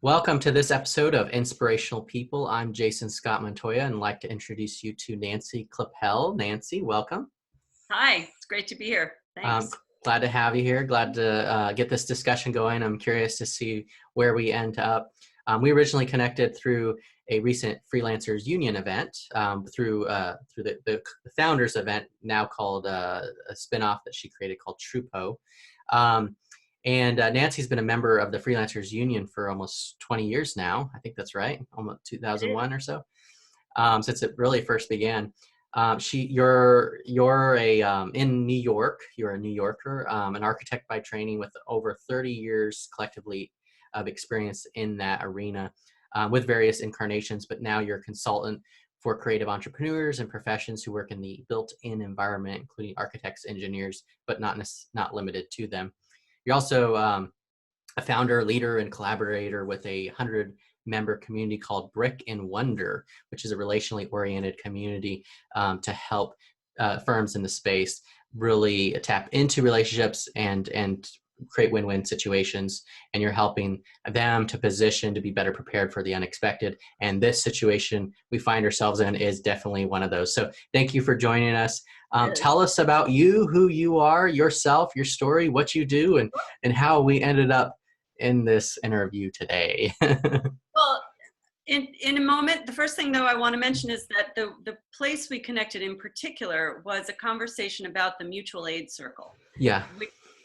Welcome to this episode of Inspirational People. I'm Jason Scott Montoya and I'd like to introduce you to Nancy Kleppel. Nancy, welcome. Hi, it's great to be here. Thanks. Glad to have you here. Glad to get this discussion going. I'm curious to see where we end up. We originally connected through a recent Freelancers Union event, through the founders event, now called a spinoff that she created called Trupo. And Nancy's been a member of the Freelancers Union for almost 20 years now. I think that's right, almost 2001 or so, since it really first began. You're in New York. You're a New Yorker, an architect by training with over 30 years collectively of experience in that arena, with various incarnations. But now you're a consultant for creative entrepreneurs and professions who work in the built-in environment, including architects, engineers, but not limited to them. You're also a founder, leader, and collaborator with a 100-member community called Brick and Wonder, which is a relationally oriented community to help firms in the space really tap into relationships and create win-win situations. And you're helping them to position to be better prepared for the unexpected. And this situation we find ourselves in is definitely one of those. So thank you for joining us. Tell us about you, who you are, yourself, your story, what you do, and how we ended up in this interview today. Well, in a moment, the first thing though I want to mention is that the place we connected in particular was a conversation about the mutual aid circle. Yeah.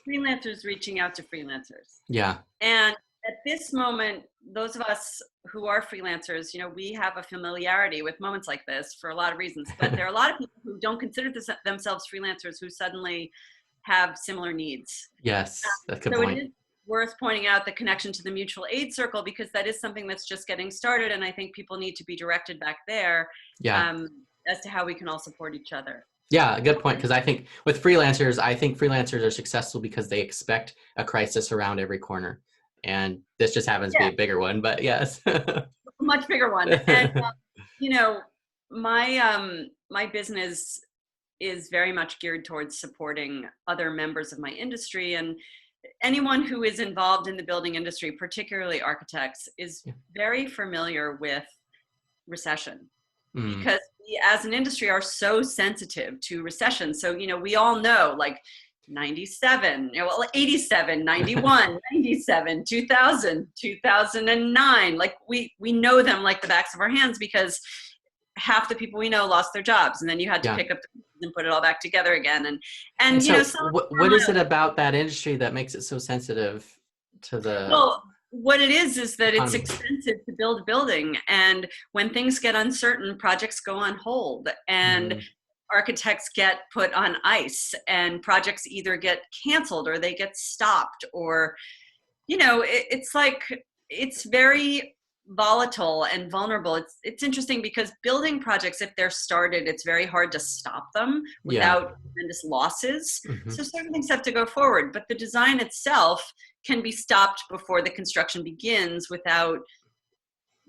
Freelancers reaching out to freelancers. Yeah. And at this moment, those of us who are freelancers, we have a familiarity with moments like this for a lot of reasons, but there are a lot of people who don't consider themselves freelancers who suddenly have similar needs. Yes, that's a good so point. It is worth pointing out the connection to the mutual aid circle, because that is something that's just getting started. And I think people need to be directed back there as to how we can all support each other. Yeah, good point. Because I think with freelancers, freelancers are successful because they expect a crisis around every corner. And this just happens to be a bigger one, but yes. Much bigger one. And, my business is very much geared towards supporting other members of my industry. And anyone who is involved in the building industry, particularly architects, is very familiar with recession. Because we as an industry are so sensitive to recession. So, we all know, like 97, 87, 91, 97, 2000, 2009, like we know them like the backs of our hands, because half the people we know lost their jobs, and then you had to pick up the pieces and put it all back together again. And so what is it about that industry that makes it so sensitive to the... Well, what it is that it's expensive to build a building, and when things get uncertain, projects go on hold, and architects get put on ice, and projects either get canceled or they get stopped, or it's very volatile and vulnerable. It's interesting because building projects, if they're started, it's very hard to stop them without tremendous losses. So certain things have to go forward, but the design itself can be stopped before the construction begins without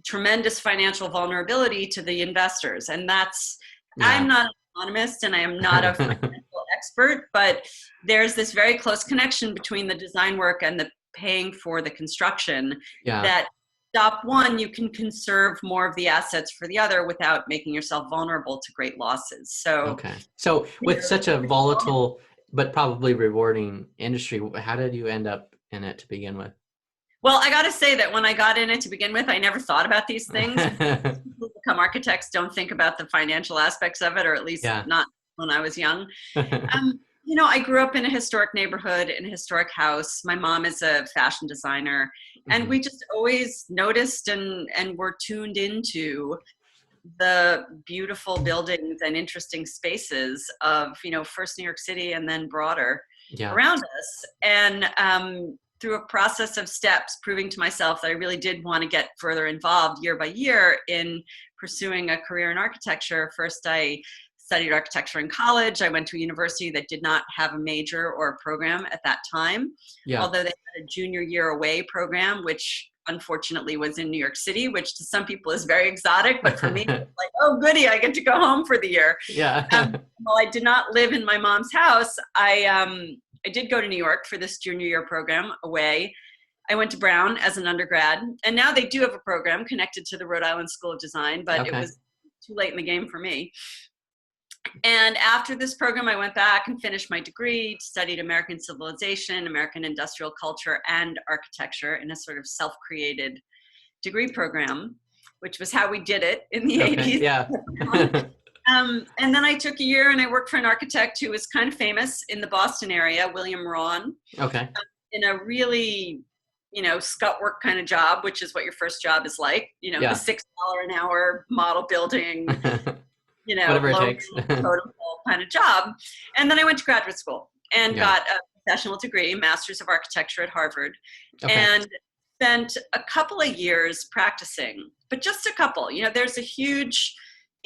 tremendous financial vulnerability to the investors. And that's, I'm not an economist and I am not a financial expert, but there's this very close connection between the design work and the paying for the construction that stop one, you can conserve more of the assets for the other without making yourself vulnerable to great losses. So with such a volatile but probably rewarding industry, how did you end up in it to begin with? Well, I got to say that when I got in it to begin with, I never thought about these things. People who become architects don't think about the financial aspects of it, or at least not when I was young. I grew up in a historic neighborhood, in a historic house. My mom is a fashion designer, and we just always noticed and were tuned into the beautiful buildings and interesting spaces of, first New York City and then broader around us. And through a process of steps, proving to myself that I really did want to get further involved year by year in pursuing a career in architecture. First, I studied architecture in college. I went to a university that did not have a major or a program at that time, although they had a junior year away program, which unfortunately was in New York City, which to some people is very exotic, but for me, it's like, oh goody, I get to go home for the year. While I did not live in my mom's house, I did go to New York for this junior year program away. I went to Brown as an undergrad, and now they do have a program connected to the Rhode Island School of Design, but it was too late in the game for me. And after this program, I went back and finished my degree, studied American civilization, American industrial culture, and architecture in a sort of self-created degree program, which was how we did it in the 80s. Yeah. And then I took a year and I worked for an architect who was kind of famous in the Boston area, William Rawn. Okay. In a really, scut work kind of job, which is what your first job is like, the $6 an hour model building, whatever it takes. Totem pole kind of job. And then I went to graduate school and got a professional degree, Master's of Architecture at Harvard, and spent a couple of years practicing, but just a couple. There's a huge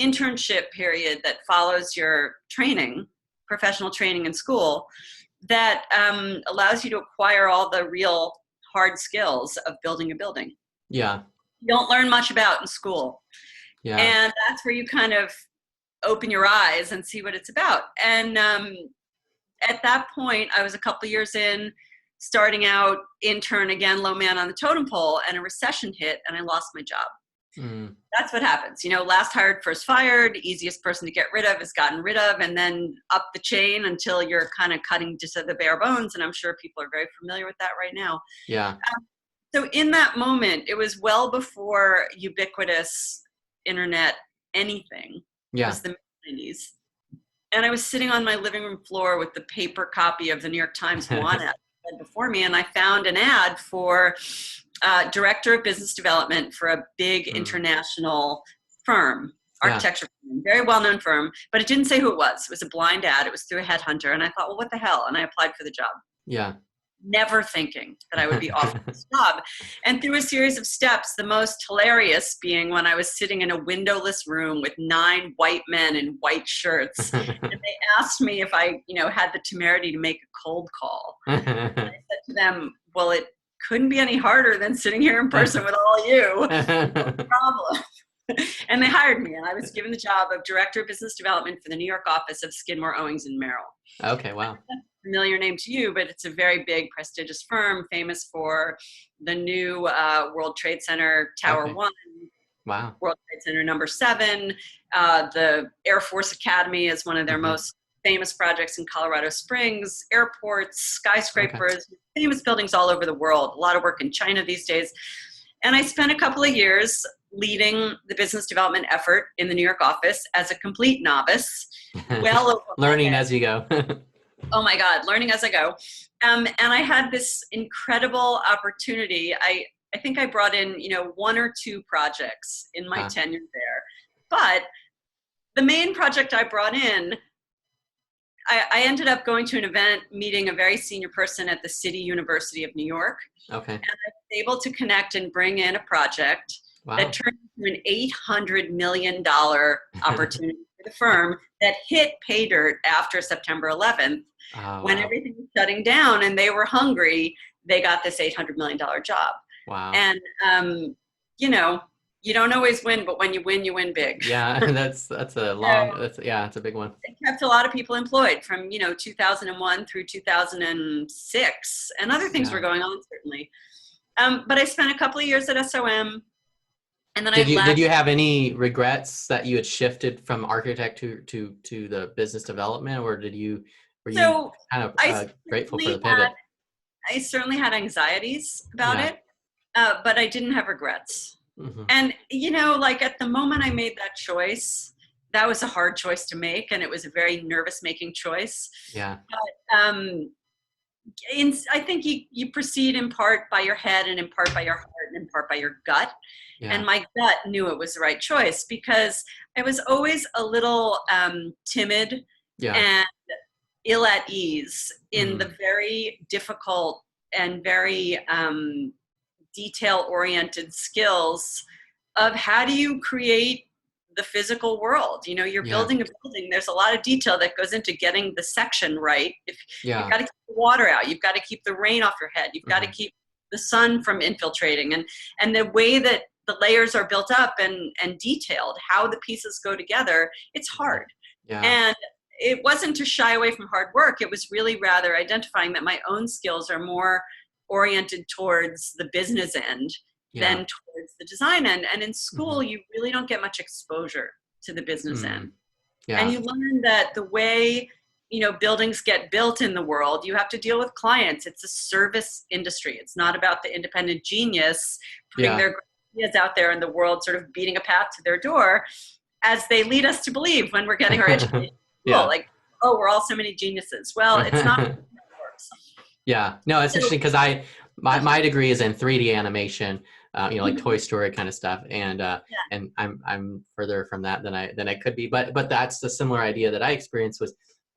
internship period that follows your training, professional training in school, that allows you to acquire all the real hard skills of building a building. Yeah. You don't learn much about in school. Yeah. And that's where you kind of open your eyes and see what it's about. And at that point, I was a couple years in, starting out, intern again, low man on the totem pole, and a recession hit and I lost my job. That's what happens. Last hired, first fired, easiest person to get rid of is gotten rid of, and then up the chain until you're kind of cutting just at the bare bones. And I'm sure people are very familiar with that right now. Yeah. So in that moment, it was well before ubiquitous internet anything. Yeah. It was the mid-90s. And I was sitting on my living room floor with the paper copy of the New York Times One ad before me, and I found an ad for director of business development for a big international firm, architecture firm, very well-known firm, but it didn't say who it was. It was a blind ad. It was through a headhunter, and I thought, well, what the hell? And I applied for the job. Yeah. Never thinking that I would be offered this job. And through a series of steps, the most hilarious being when I was sitting in a windowless room with 9 white men in white shirts, and they asked me if I, had the temerity to make a cold call. And I said to them, well, it couldn't be any harder than sitting here in person with all you. No problem. And they hired me, and I was given the job of director of business development for the New York office of Skidmore, Owings and Merrill. Okay, wow. Familiar name to you, but it's a very big, prestigious firm, famous for the new World Trade Center Tower 1, wow, World Trade Center number 7. The Air Force Academy is one of their most famous projects in Colorado Springs, airports, skyscrapers, famous buildings all over the world. A lot of work in China these days. And I spent a couple of years leading the business development effort in the New York office as a complete novice. Well over learning as you go. Oh my God, learning as I go. And I had this incredible opportunity. I think I brought in, 1 or 2 projects in my tenure there. But the main project I brought in, I ended up going to an event, meeting a very senior person at the City University of New York. Okay. And I was able to connect and bring in a project that turned into an $800 million opportunity for the firm that hit pay dirt after September 11th. When everything was shutting down and they were hungry, they got this $800 million job. Wow. And, you don't always win, but when you win big. Yeah, that's a long, it's a big one. It kept a lot of people employed from, 2001 through 2006, and other things were going on, certainly. But I spent a couple of years at SOM, and then did you have any regrets that you had shifted from architect to the business development, or were you kind of grateful for the pivot? I certainly had anxieties about it, but I didn't have regrets. And, at the moment I made that choice, that was a hard choice to make, and it was a very nervous making choice. Yeah. But I think you proceed in part by your head and in part by your heart and in part by your gut. Yeah. And my gut knew it was the right choice because I was always a little timid and ill at ease in the very difficult and very detail-oriented skills of how do you create the physical world. You're building a building. There's a lot of detail that goes into getting the section right. You've got to keep the water out. You've got to keep the rain off your head. You've got to keep the sun from infiltrating. And the way that the layers are built up and detailed, how the pieces go together, it's hard. Yeah. And it wasn't to shy away from hard work. It was really rather identifying that my own skills are more oriented towards the business end than towards the design end. And in school, you really don't get much exposure to the business end. Yeah. And you learn that the way, buildings get built in the world, you have to deal with clients. It's a service industry. It's not about the independent genius putting their ideas out there in the world, sort of beating a path to their door, as they lead us to believe when we're getting our education. Like, oh, we're all so many geniuses. Well, it's not how it works. Yeah. No, it's interesting because my degree is in 3D animation, like Toy Story kind of stuff, and I'm further from that than I could be. But that's the similar idea that I experienced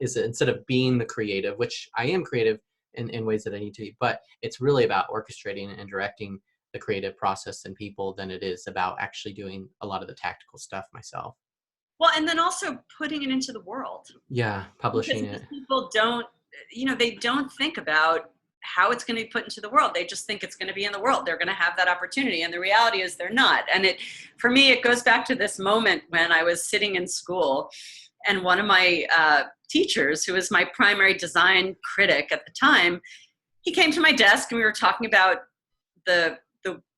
is that instead of being the creative, which I am creative in ways that I need to be, but it's really about orchestrating and directing the creative process and people than it is about actually doing a lot of the tactical stuff myself. Well, and then also putting it into the world. Yeah, publishing it. People don't, they don't think about how it's going to be put into the world. They just think it's going to be in the world. They're going to have that opportunity. And the reality is they're not. And for me, it goes back to this moment when I was sitting in school and one of my teachers, who was my primary design critic at the time, he came to my desk and we were talking about the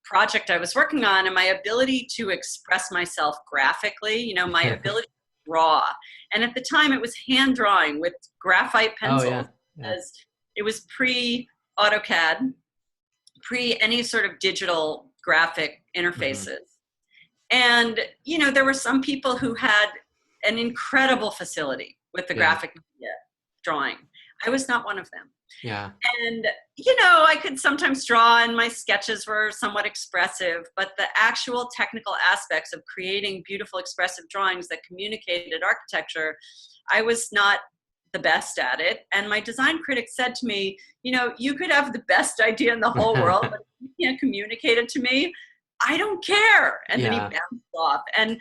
project I was working on and my ability to express myself graphically, my ability to draw. And at the time it was hand drawing with graphite pencils. As it was pre-AutoCAD, pre any sort of digital graphic interfaces. And, there were some people who had an incredible facility with the graphic media drawing. I was not one of them. Yeah. And, I could sometimes draw and my sketches were somewhat expressive, but the actual technical aspects of creating beautiful expressive drawings that communicated architecture, I was not the best at it. And my design critic said to me, you could have the best idea in the whole world, but if you can't communicate it to me, I don't care. And then he bounced off. And,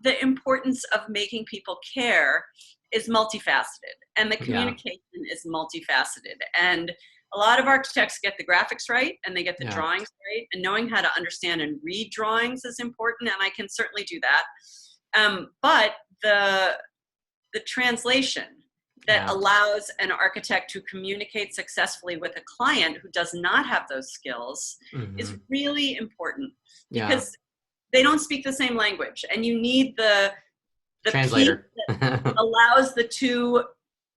the importance of making people care is multifaceted, and the communication is multifaceted. And a lot of architects get the graphics right and they get the drawings right, and knowing how to understand and read drawings is important, and I can certainly do that. But the translation that allows an architect to communicate successfully with a client who does not have those skills is really important, because they don't speak the same language, and you need the translator that allows the two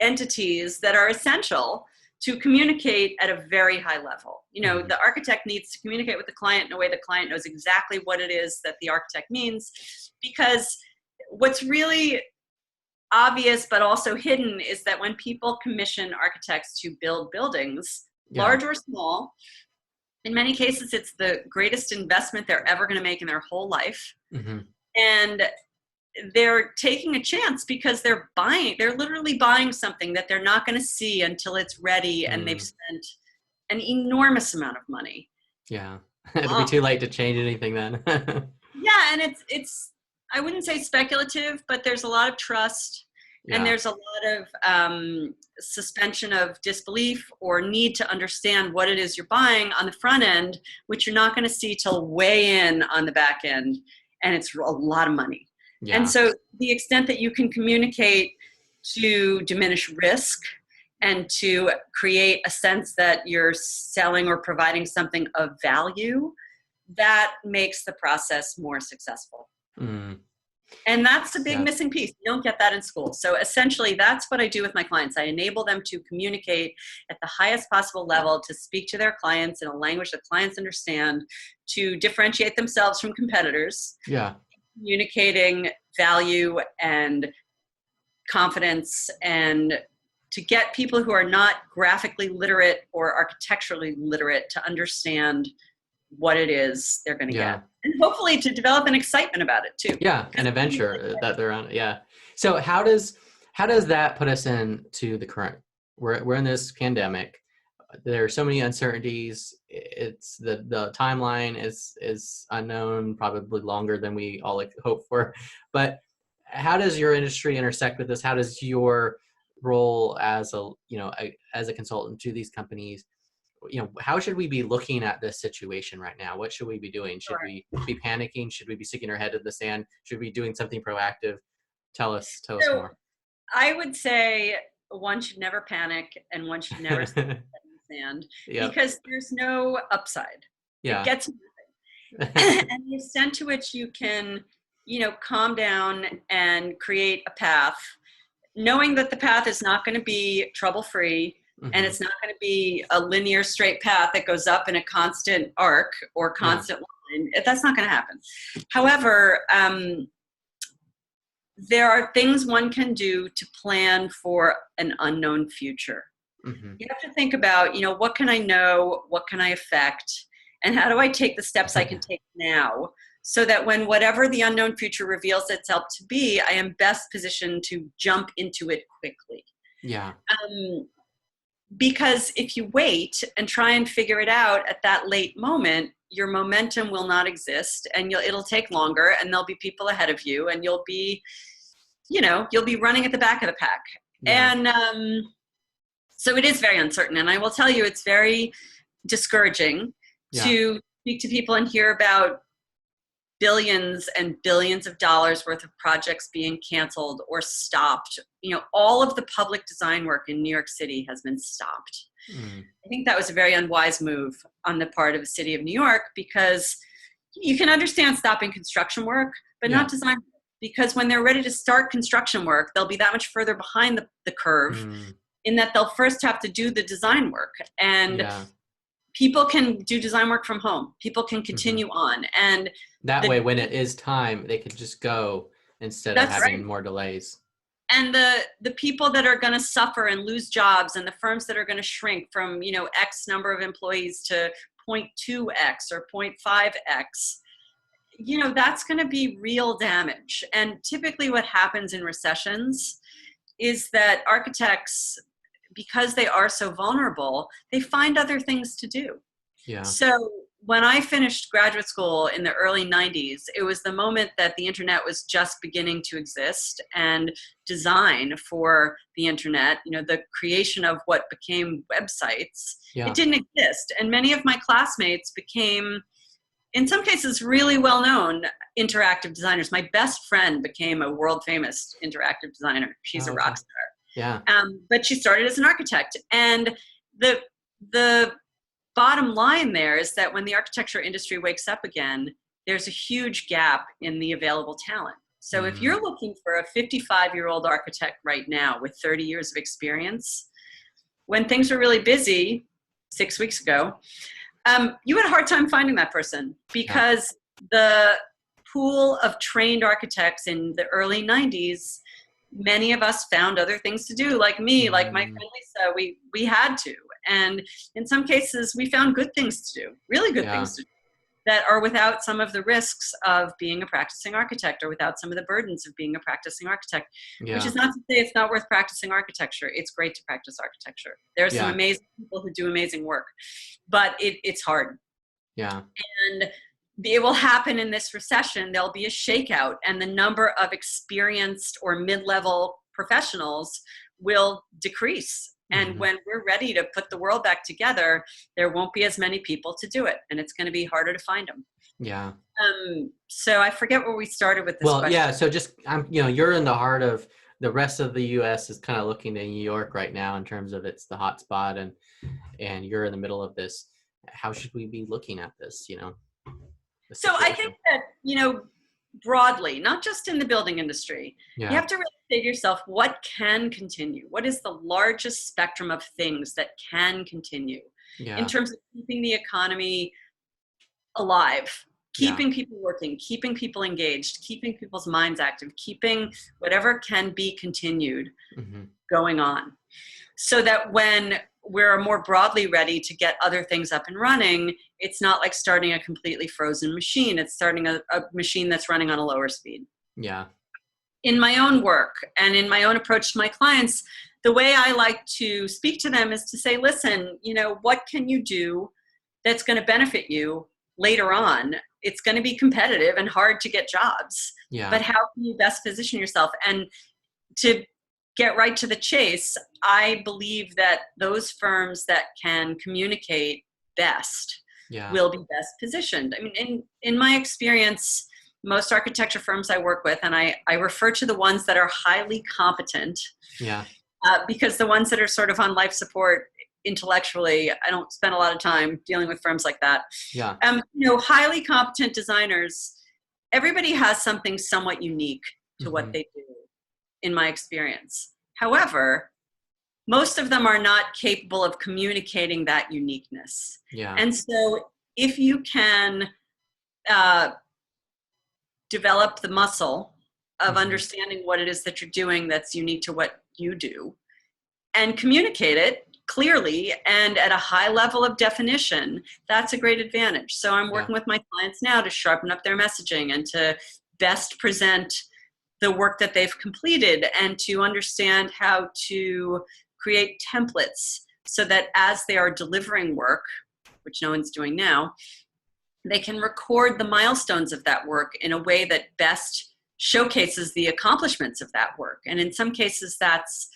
entities that are essential to communicate at a very high level. The architect needs to communicate with the client in a way the client knows exactly what it is that the architect means, because what's really obvious but also hidden is that when people commission architects to build buildings, large or small, in many cases it's the greatest investment they're ever going to make in their whole life. And they're taking a chance because they're literally buying something that they're not going to see until it's ready, and they've spent an enormous amount of money. It'll be too late to change anything then. And it's I wouldn't say speculative, but there's a lot of trust, and there's a lot of suspension of disbelief or need to understand what it is you're buying on the front end, which you're not going to see till way in on the back end, and it's a lot of money. And so the extent that you can communicate to diminish risk and to create a sense that you're selling or providing something of value, that makes the process more successful. And that's a big missing piece. You don't get that in school. So essentially, that's what I do with my clients. I enable them to communicate at the highest possible level, to speak to their clients in a language that clients understand, to differentiate themselves from competitors. Communicating value and confidence, and to get people who are not graphically literate or architecturally literate to understand what it is they're going to get, and hopefully to develop an excitement about it too. An adventure that they're on. So how does that put us into the current? We're in this pandemic. There are so many uncertainties. It's the timeline is unknown, probably longer than we all hope for. But how does your industry intersect with this? How does your role as a consultant to these companies, how should we be looking at this situation right now? What should we be doing? Should we be panicking? Should we be sticking our head in the sand? Should we be doing something proactive? Tell us more. I would say one should never panic, and one should never quicksand Yep. because there's no upside. Yeah. It gets nothing. And the extent to which you can, calm down and create a path, knowing that the path is not going to be trouble-free, and it's not going to be a linear straight path that goes up in a constant arc or constant line. That's not going to happen. However, there are things one can do to plan for an unknown future. You have to think about, what can I know? What can I affect? And how do I take the steps I can take now so that when whatever the unknown future reveals itself to be, I am best positioned to jump into it quickly. Yeah. Because if you wait and try and figure it out at that late moment, your momentum will not exist, and it'll take longer, and there'll be people ahead of you, and you'll be running at the back of the pack. Yeah. And so it is very uncertain. And I will tell you, it's very discouraging to speak to people and hear about billions and billions of dollars worth of projects being canceled or stopped. All of the public design work in New York City has been stopped. I think that was a very unwise move on the part of the city of New York, because you can understand stopping construction work, but not design work, because when they're ready to start construction work, they'll be that much further behind the curve in that they'll first have to do the design work. And people can do design work from home. People can continue on. And that way, when it is time, they can just go instead of having more delays. And the people that are going to suffer and lose jobs, and the firms that are going to shrink from, X number of employees to 0.2X or 0.5X, that's going to be real damage. And typically what happens in recessions is that architects, because they are so vulnerable, they find other things to do. Yeah. So when I finished graduate school in the early 90s, it was the moment that the internet was just beginning to exist, and design for the internet, the creation of what became websites, it didn't exist. And many of my classmates became, in some cases, really well-known interactive designers. My best friend became a world-famous interactive designer. She's a rock star. Yeah. But she started as an architect. And the bottom line there is that when the architecture industry wakes up again, there's a huge gap in the available talent. So if you're looking for a 55-year-old architect right now with 30 years of experience, when things were really busy 6 weeks ago, you had a hard time finding that person, because the pool of trained architects in the early 90s, many of us found other things to do, like me, like my friend Lisa, we had to. And in some cases, we found good things to do, really good things to do, that are without some of the risks of being a practicing architect, or without some of the burdens of being a practicing architect, which is not to say it's not worth practicing architecture. It's great to practice architecture. There are some amazing people who do amazing work, but it's hard. Yeah. And it will happen in this recession. There'll be a shakeout, and the number of experienced or mid-level professionals will decrease. And when we're ready to put the world back together, there won't be as many people to do it, and it's going to be harder to find them. Yeah. So I forget where we started with this question. Yeah. So just, you're in the heart of the rest of the U.S. is kind of looking to New York right now in terms of it's the hot spot, and you're in the middle of this. How should we be looking at this? So I think that, broadly, not just in the building industry, you have to really say to yourself, what can continue? What is the largest spectrum of things that can continue in terms of keeping the economy alive, keeping people working, keeping people engaged, keeping people's minds active, keeping whatever can be continued going on, so that when we're more broadly ready to get other things up and running, it's not like starting a completely frozen machine. It's starting a machine that's running on a lower speed. Yeah. In my own work and in my own approach to my clients, the way I like to speak to them is to say, listen, what can you do that's going to benefit you later on? It's going to be competitive and hard to get jobs. Yeah. But how can you best position yourself? And to get right to the chase, I believe that those firms that can communicate best will be best positioned. I mean, in my experience, most architecture firms I work with, and I refer to the ones that are highly competent, because the ones that are sort of on life support, intellectually. I don't spend a lot of time dealing with firms like that. Yeah. Highly competent designers, everybody has something somewhat unique to what they do, in my experience. However, most of them are not capable of communicating that uniqueness. Yeah. And so if you can develop the muscle of understanding what it is that you're doing that's unique to what you do, and communicate it clearly and at a high level of definition, that's a great advantage. So I'm working with my clients now to sharpen up their messaging and to best present the work that they've completed, and to understand how to create templates so that as they are delivering work, which no one's doing now, they can record the milestones of that work in a way that best showcases the accomplishments of that work. And in some cases, that's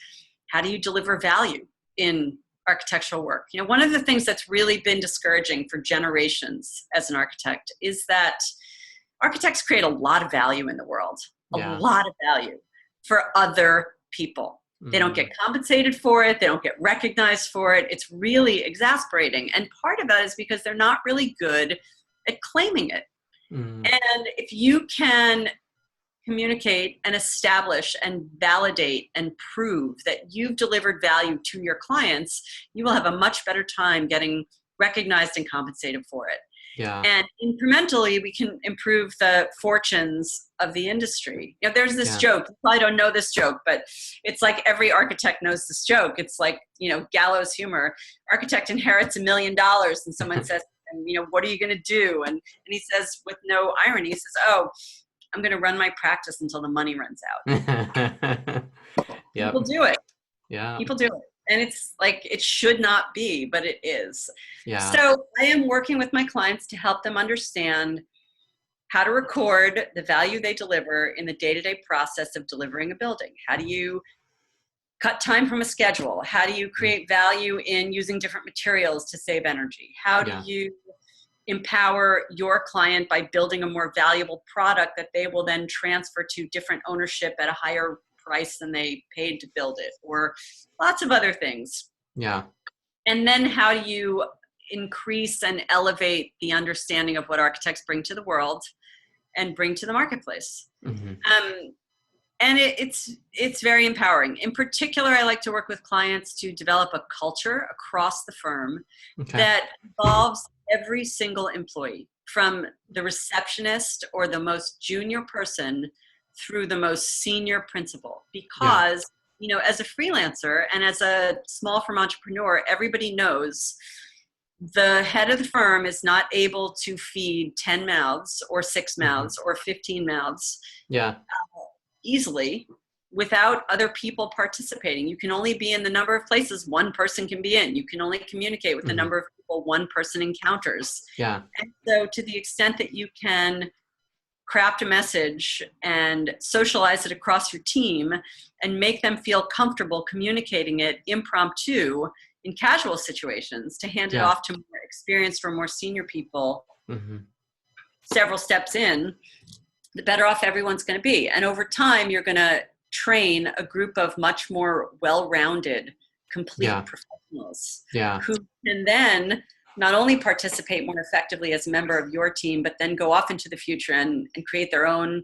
how do you deliver value in architectural work? One of the things that's really been discouraging for generations as an architect is that architects create a lot of value in the world, a lot of value for other people. They don't get compensated for it. They don't get recognized for it. It's really exasperating. And part of that is because they're not really good at claiming it. And if you can communicate and establish and validate and prove that you've delivered value to your clients, you will have a much better time getting recognized and compensated for it. Yeah. And incrementally, we can improve the fortunes of the industry. There's this joke. You probably don't know this joke, but it's like every architect knows this joke. It's like, gallows humor. Architect inherits $1 million, and someone says, what are you going to do? And he says, with no irony, he says, oh, I'm going to run my practice until the money runs out. People do it. Yeah. People do it. And it's like, it should not be, but it is. Yeah. So I am working with my clients to help them understand how to record the value they deliver in the day-to-day process of delivering a building. How do you cut time from a schedule? How do you create value in using different materials to save energy? How do you empower your client by building a more valuable product that they will then transfer to different ownership at a higher price than they paid to build it, or lots of other things. Yeah. And then how do you increase and elevate the understanding of what architects bring to the world and bring to the marketplace? And it's very empowering. In particular, I like to work with clients to develop a culture across the firm that involves every single employee, from the receptionist or the most junior person through the most senior principal. Because, as a freelancer and as a small firm entrepreneur, everybody knows the head of the firm is not able to feed 10 mouths or 6 mouths or 15 mouths easily without other people participating. You can only be in the number of places one person can be in. You can only communicate with the number of people one person encounters. Yeah. And so to the extent that you can craft a message and socialize it across your team and make them feel comfortable communicating it impromptu in casual situations to hand it off to more experienced or more senior people several steps in, the better off everyone's going to be. And over time, you're going to train a group of much more well-rounded, complete professionals who can then not only participate more effectively as a member of your team, but then go off into the future and create their own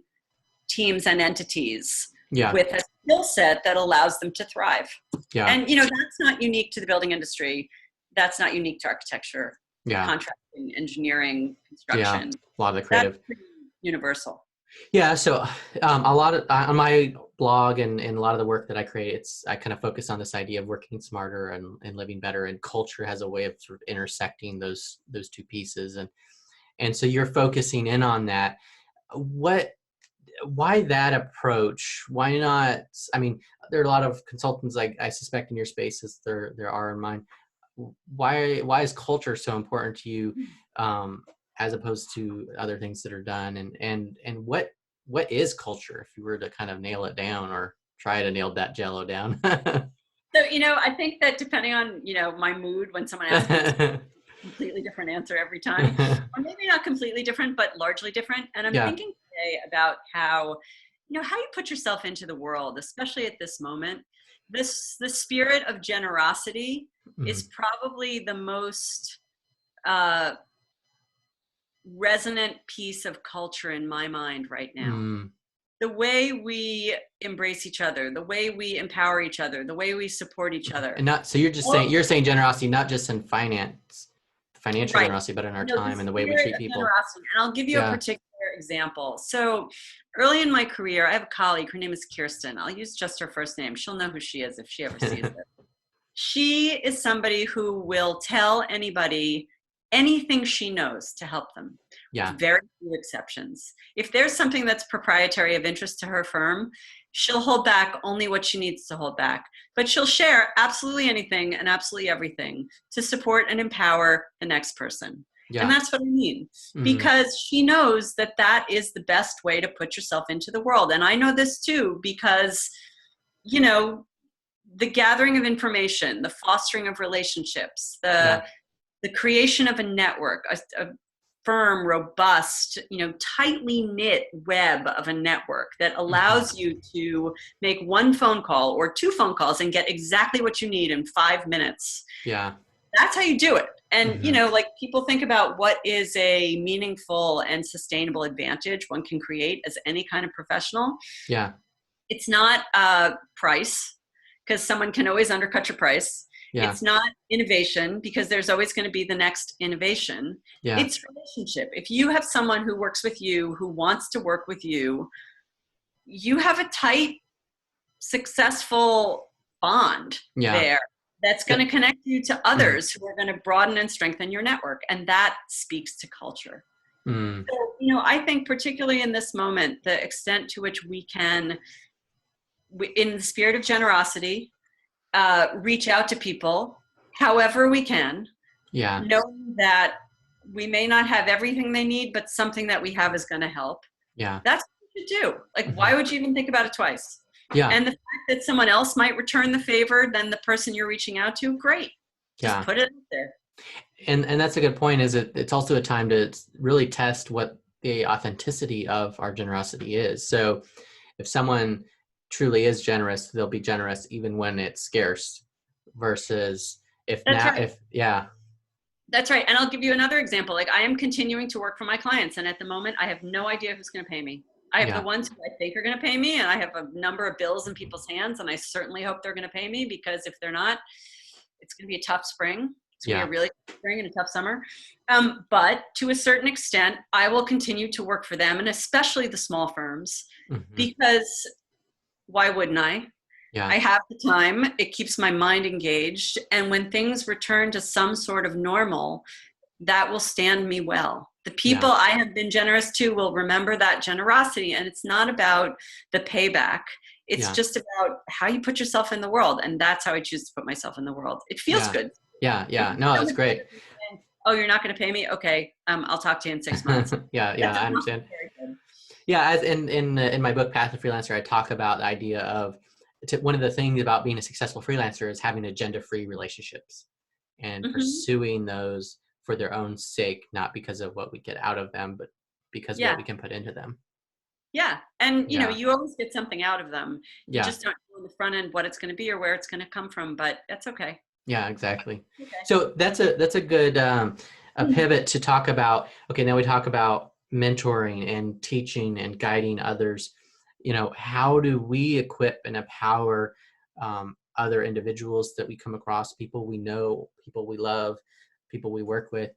teams and entities with a skill set that allows them to thrive. Yeah. And, that's not unique to the building industry. That's not unique to architecture, contracting, engineering, construction. A lot of the creative. That's pretty universal. Yeah, so a lot of on my blog and a lot of the work that I create, I kind of focus on this idea of working smarter and living better, and culture has a way of sort of intersecting those two pieces, and so you're focusing in on that. Why that approach? Why not? I mean, there are a lot of consultants, like I suspect in your space as there are in mine. Why is culture so important to you? As opposed to other things that are done, and what is culture, if you were to kind of nail it down or try to nail that jello down? So, I think that depending on, my mood when someone asks me, it's a completely different answer every time, or maybe not completely different, but largely different. And I'm thinking today about how you put yourself into the world, especially at this moment. the spirit of generosity is probably the most resonant piece of culture in my mind right now. The way we embrace each other, the way we empower each other, the way we support each other. And not, so you're saying generosity, not just in finance, financial Right. generosity, but in our time and the way we treat people. Generosity. And I'll give you a particular example. So early in my career, I have a colleague, her name is Kirsten. I'll use just her first name. She'll know who she is if she ever sees it. She is somebody who will tell anybody anything she knows to help them. Yeah. With very few exceptions. If there's something that's proprietary of interest to her firm, she'll hold back only what she needs to hold back. But she'll share absolutely anything and absolutely everything to support and empower the next person. Yeah. And that's what I mean. Because she knows that that is the best way to put yourself into the world. And I know this too, because, you know, the gathering of information, the fostering of relationships, the creation of a network, a firm, robust, you know, tightly knit web of a network that allows you to make one phone call or two phone calls and get exactly what you need in 5 minutes. Yeah. That's how you do it. And, you know, like people think about what is a meaningful and sustainable advantage one can create as any kind of professional. Yeah. It's not price, because someone can always undercut your price. Yeah. It's not innovation, because there's always going to be the next innovation. Yeah. It's relationship. If you have someone who works with you, who wants to work with you, you have a tight, successful bond there that's going to connect you to others who are going to broaden and strengthen your network. And that speaks to culture. So, you know, I think particularly in this moment, the extent to which we can, in the spirit of generosity, reach out to people however we can, knowing that we may not have everything they need, but something that we have is going to help. Yeah, that's what you should do. Like, why would you even think about it twice? Yeah. And the fact that someone else might return the favor than the person you're reaching out to, great. Just put it out there. And that's a good point. Is it's also a time to really test what the authenticity of our generosity is. So if someone truly is generous, they'll be generous even when it's scarce, versus if That's right. And I'll give you another example. Like, I am continuing to work for my clients, and at the moment I have no idea who's going to pay me. I have the ones who I think are going to pay me, and I have a number of bills in people's hands, and I certainly hope they're going to pay me, because if they're not, it's going to be a tough spring. It's going to be a really tough spring and a tough summer. But to a certain extent, I will continue to work for them, and especially the small firms, because why wouldn't I? Yeah. I have the time. It keeps my mind engaged. And when things return to some sort of normal, that will stand me well. The people I have been generous to will remember that generosity. And it's not about the payback. It's just about how you put yourself in the world. And that's how I choose to put myself in the world. It feels good. Yeah. Yeah. No, that's great. Oh, you're not going to pay me? Okay. I'll talk to you in 6 months. I understand. Yeah, as in my book, Path to Freelancer, I talk about the idea of one of the things about being a successful freelancer is having agenda-free relationships and pursuing those for their own sake, not because of what we get out of them, but because of what we can put into them. Yeah, and you know, you always get something out of them. You just don't know on the front end what it's going to be or where it's going to come from, but that's okay. Yeah, exactly. Okay. So that's a good a pivot to talk about. Okay, now we talk about mentoring and teaching and guiding others. You know, how do we equip and empower other individuals that we come across, people we know, people we love, people we work with?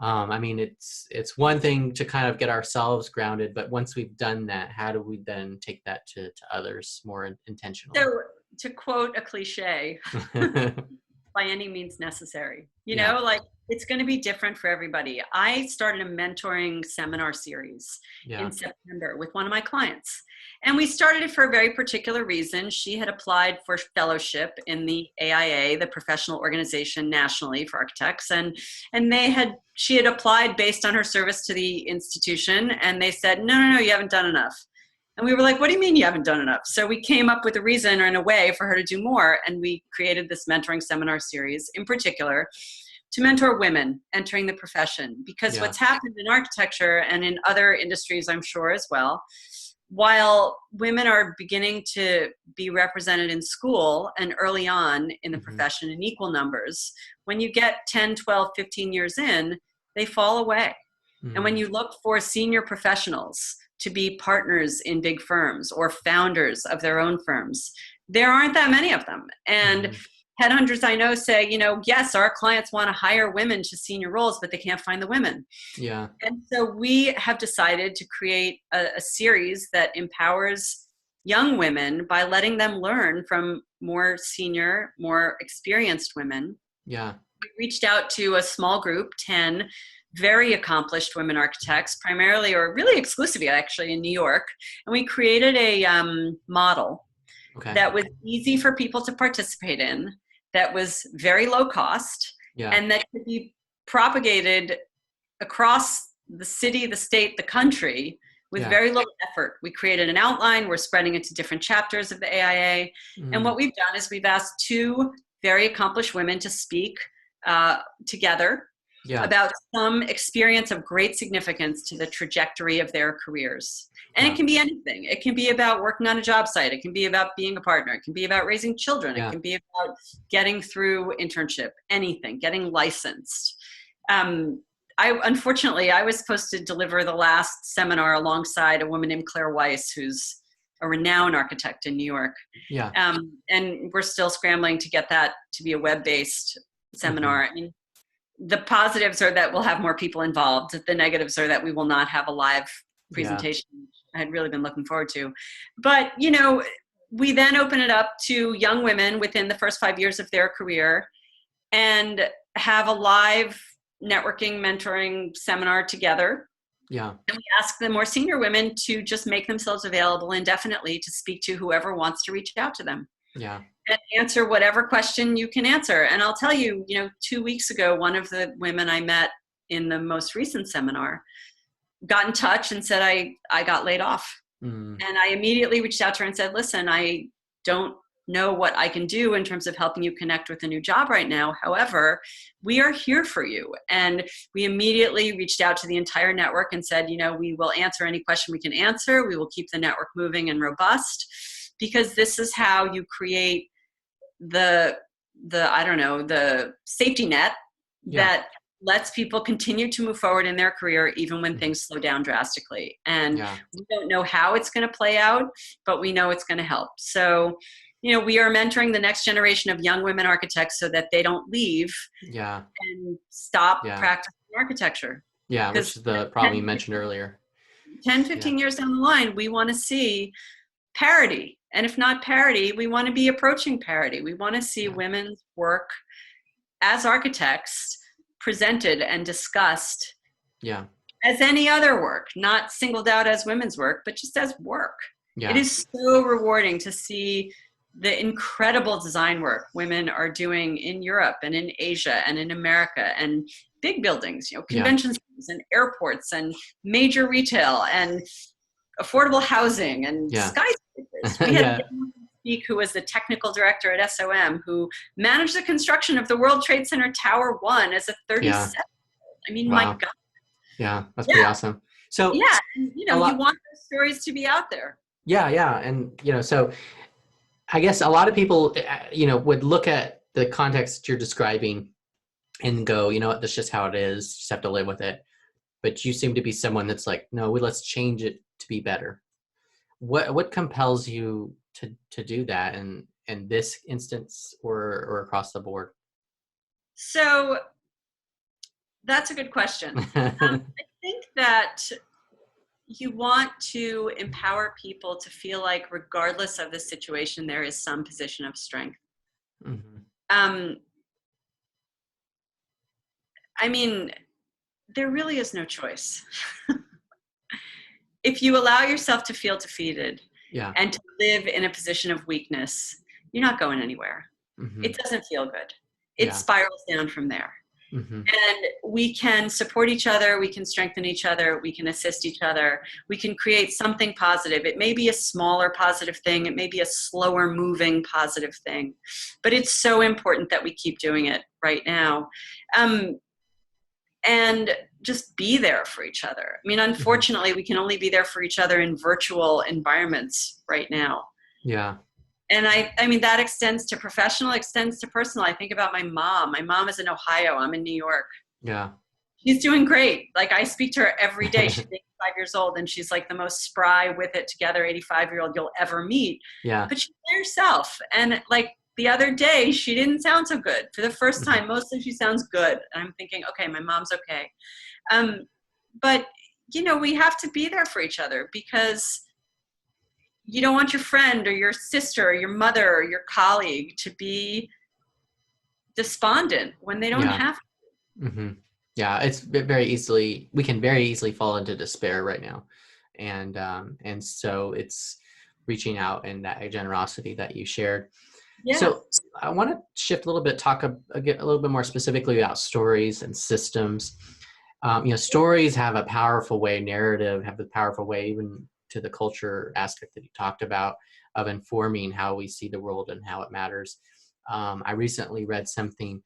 I mean, it's one thing to kind of get ourselves grounded, but once we've done that, how do we then take that to others more intentionally? So, to quote a cliche, by any means necessary. You know, like, it's going to be different for everybody. I started a mentoring seminar series in September with one of my clients. And we started it for a very particular reason. She had applied for fellowship in the AIA, the professional organization nationally for architects. And she had applied based on her service to the institution. And they said, no, you haven't done enough. And we were like, what do you mean you haven't done enough? So we came up with a reason and a way for her to do more. And we created this mentoring seminar series in particular to mentor women entering the profession. Because what's happened in architecture and in other industries, I'm sure as well, while women are beginning to be represented in school and early on in the profession in equal numbers, when you get 10, 12, 15 years in, they fall away. And when you look for senior professionals to be partners in big firms or founders of their own firms, there aren't that many of them. And headhunters I know say, yes, our clients want to hire women to senior roles, but they can't find the women. Yeah. And so we have decided to create a series that empowers young women by letting them learn from more senior, more experienced women. Yeah. We reached out to a small group, 10 very accomplished women architects, primarily or really exclusively actually in New York. And we created a model that was easy for people to participate in, that was very low cost, and that could be propagated across the city, the state, the country with very little effort. We created an outline. We're spreading it to different chapters of the AIA. And what we've done is we've asked 2 very accomplished women to speak together about some experience of great significance to the trajectory of their careers. And it can be anything. It can be about working on a job site. It can be about being a partner. It can be about raising children. It can be about getting through internship, anything, getting licensed. Unfortunately, I was supposed to deliver the last seminar alongside a woman named Claire Weiss, who's a renowned architect in New York. And we're still scrambling to get that to be a web-based seminar. I mean, the positives are that we'll have more people involved. The negatives are that we will not have a live presentation. I had really been looking forward to. But, we then open it up to young women within the first 5 years of their career and have a live networking, mentoring seminar together. And we ask the more senior women to just make themselves available indefinitely to speak to whoever wants to reach out to them. And answer whatever question you can answer. And I'll tell you, 2 weeks ago, one of the women I met in the most recent seminar got in touch and said, I got laid off. And I immediately reached out to her and said, listen, I don't know what I can do in terms of helping you connect with a new job right now. However, we are here for you. And we immediately reached out to the entire network and said, we will answer any question we can answer. We will keep the network moving and robust, because this is how you create the safety net that lets people continue to move forward in their career even when things slow down drastically. And we don't know how it's going to play out, but we know it's going to help. So, we are mentoring the next generation of young women architects so that they don't leave and stop practicing architecture. Which is the problem you mentioned earlier. 10, 15 years down the line, we want to see parity. And if not parity, we want to be approaching parity. We want to see women's work as architects presented and discussed as any other work, not singled out as women's work, but just as work. It is so rewarding to see the incredible design work women are doing in Europe and in Asia and in America, and big buildings, convention centers and airports and major retail and affordable housing and skyscrapers. We had speak who was the technical director at SOM, who managed the construction of the World Trade Center Tower 1 as a 37. I mean, my God. Yeah, that's pretty awesome. So and, you want those stories to be out there. And so I guess a lot of people would look at the context you're describing and go, that's just how it is. You just have to live with it. But you seem to be someone that's like, no, let's change it to be better. What compels you to do that in this instance or across the board? So that's a good question. I think that you want to empower people to feel like regardless of the situation, there is some position of strength. I mean, there really is no choice. If you allow yourself to feel defeated and to live in a position of weakness, you're not going anywhere. It doesn't feel good. It spirals down from there. And we can support each other. We can strengthen each other. We can assist each other. We can create something positive. It may be a smaller positive thing. It may be a slower moving positive thing. But it's so important that we keep doing it right now. and just be there for each other. I mean, unfortunately, we can only be there for each other in virtual environments right now. Yeah. And I mean, that extends to professional, extends to personal. I think about my mom. My mom is in Ohio. I'm in New York. Yeah. She's doing great. Like, I speak to her every day. She's 85 years old, and she's like the most spry, with it together 85-year-old you'll ever meet. Yeah. But she's by herself. And like the other day, she didn't sound so good. For the first time, mostly she sounds good. And I'm thinking, okay, my mom's okay. But, you know, we have to be there for each other, because you don't want your friend or your sister or your mother or your colleague to be despondent when they don't have to. Mm-hmm. Yeah, we can very easily fall into despair right now. And so it's reaching out and that generosity that you shared. Yeah. So I want to shift a little bit, talk a little bit more specifically about stories and systems. You know, stories have a powerful way, narrative have a powerful way, even to the culture aspect that you talked about, of informing how we see the world and how it matters. I recently read something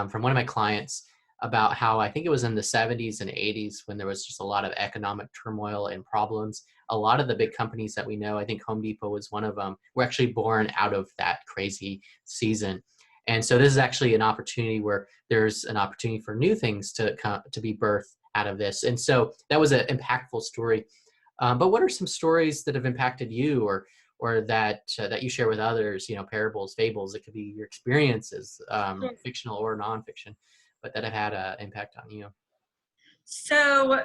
from one of my clients about how, I think it was in the 70s and 80s, when there was just a lot of economic turmoil and problems. A lot of the big companies that we know, I think Home Depot was one of them, were actually born out of that crazy season. And so this is actually an opportunity where there's an opportunity for new things to be birthed out of this. And so that was an impactful story. But what are some stories that have impacted you, or that you share with others? You know, parables, fables. It could be your experiences, fictional or nonfiction, but that have had an impact on you. So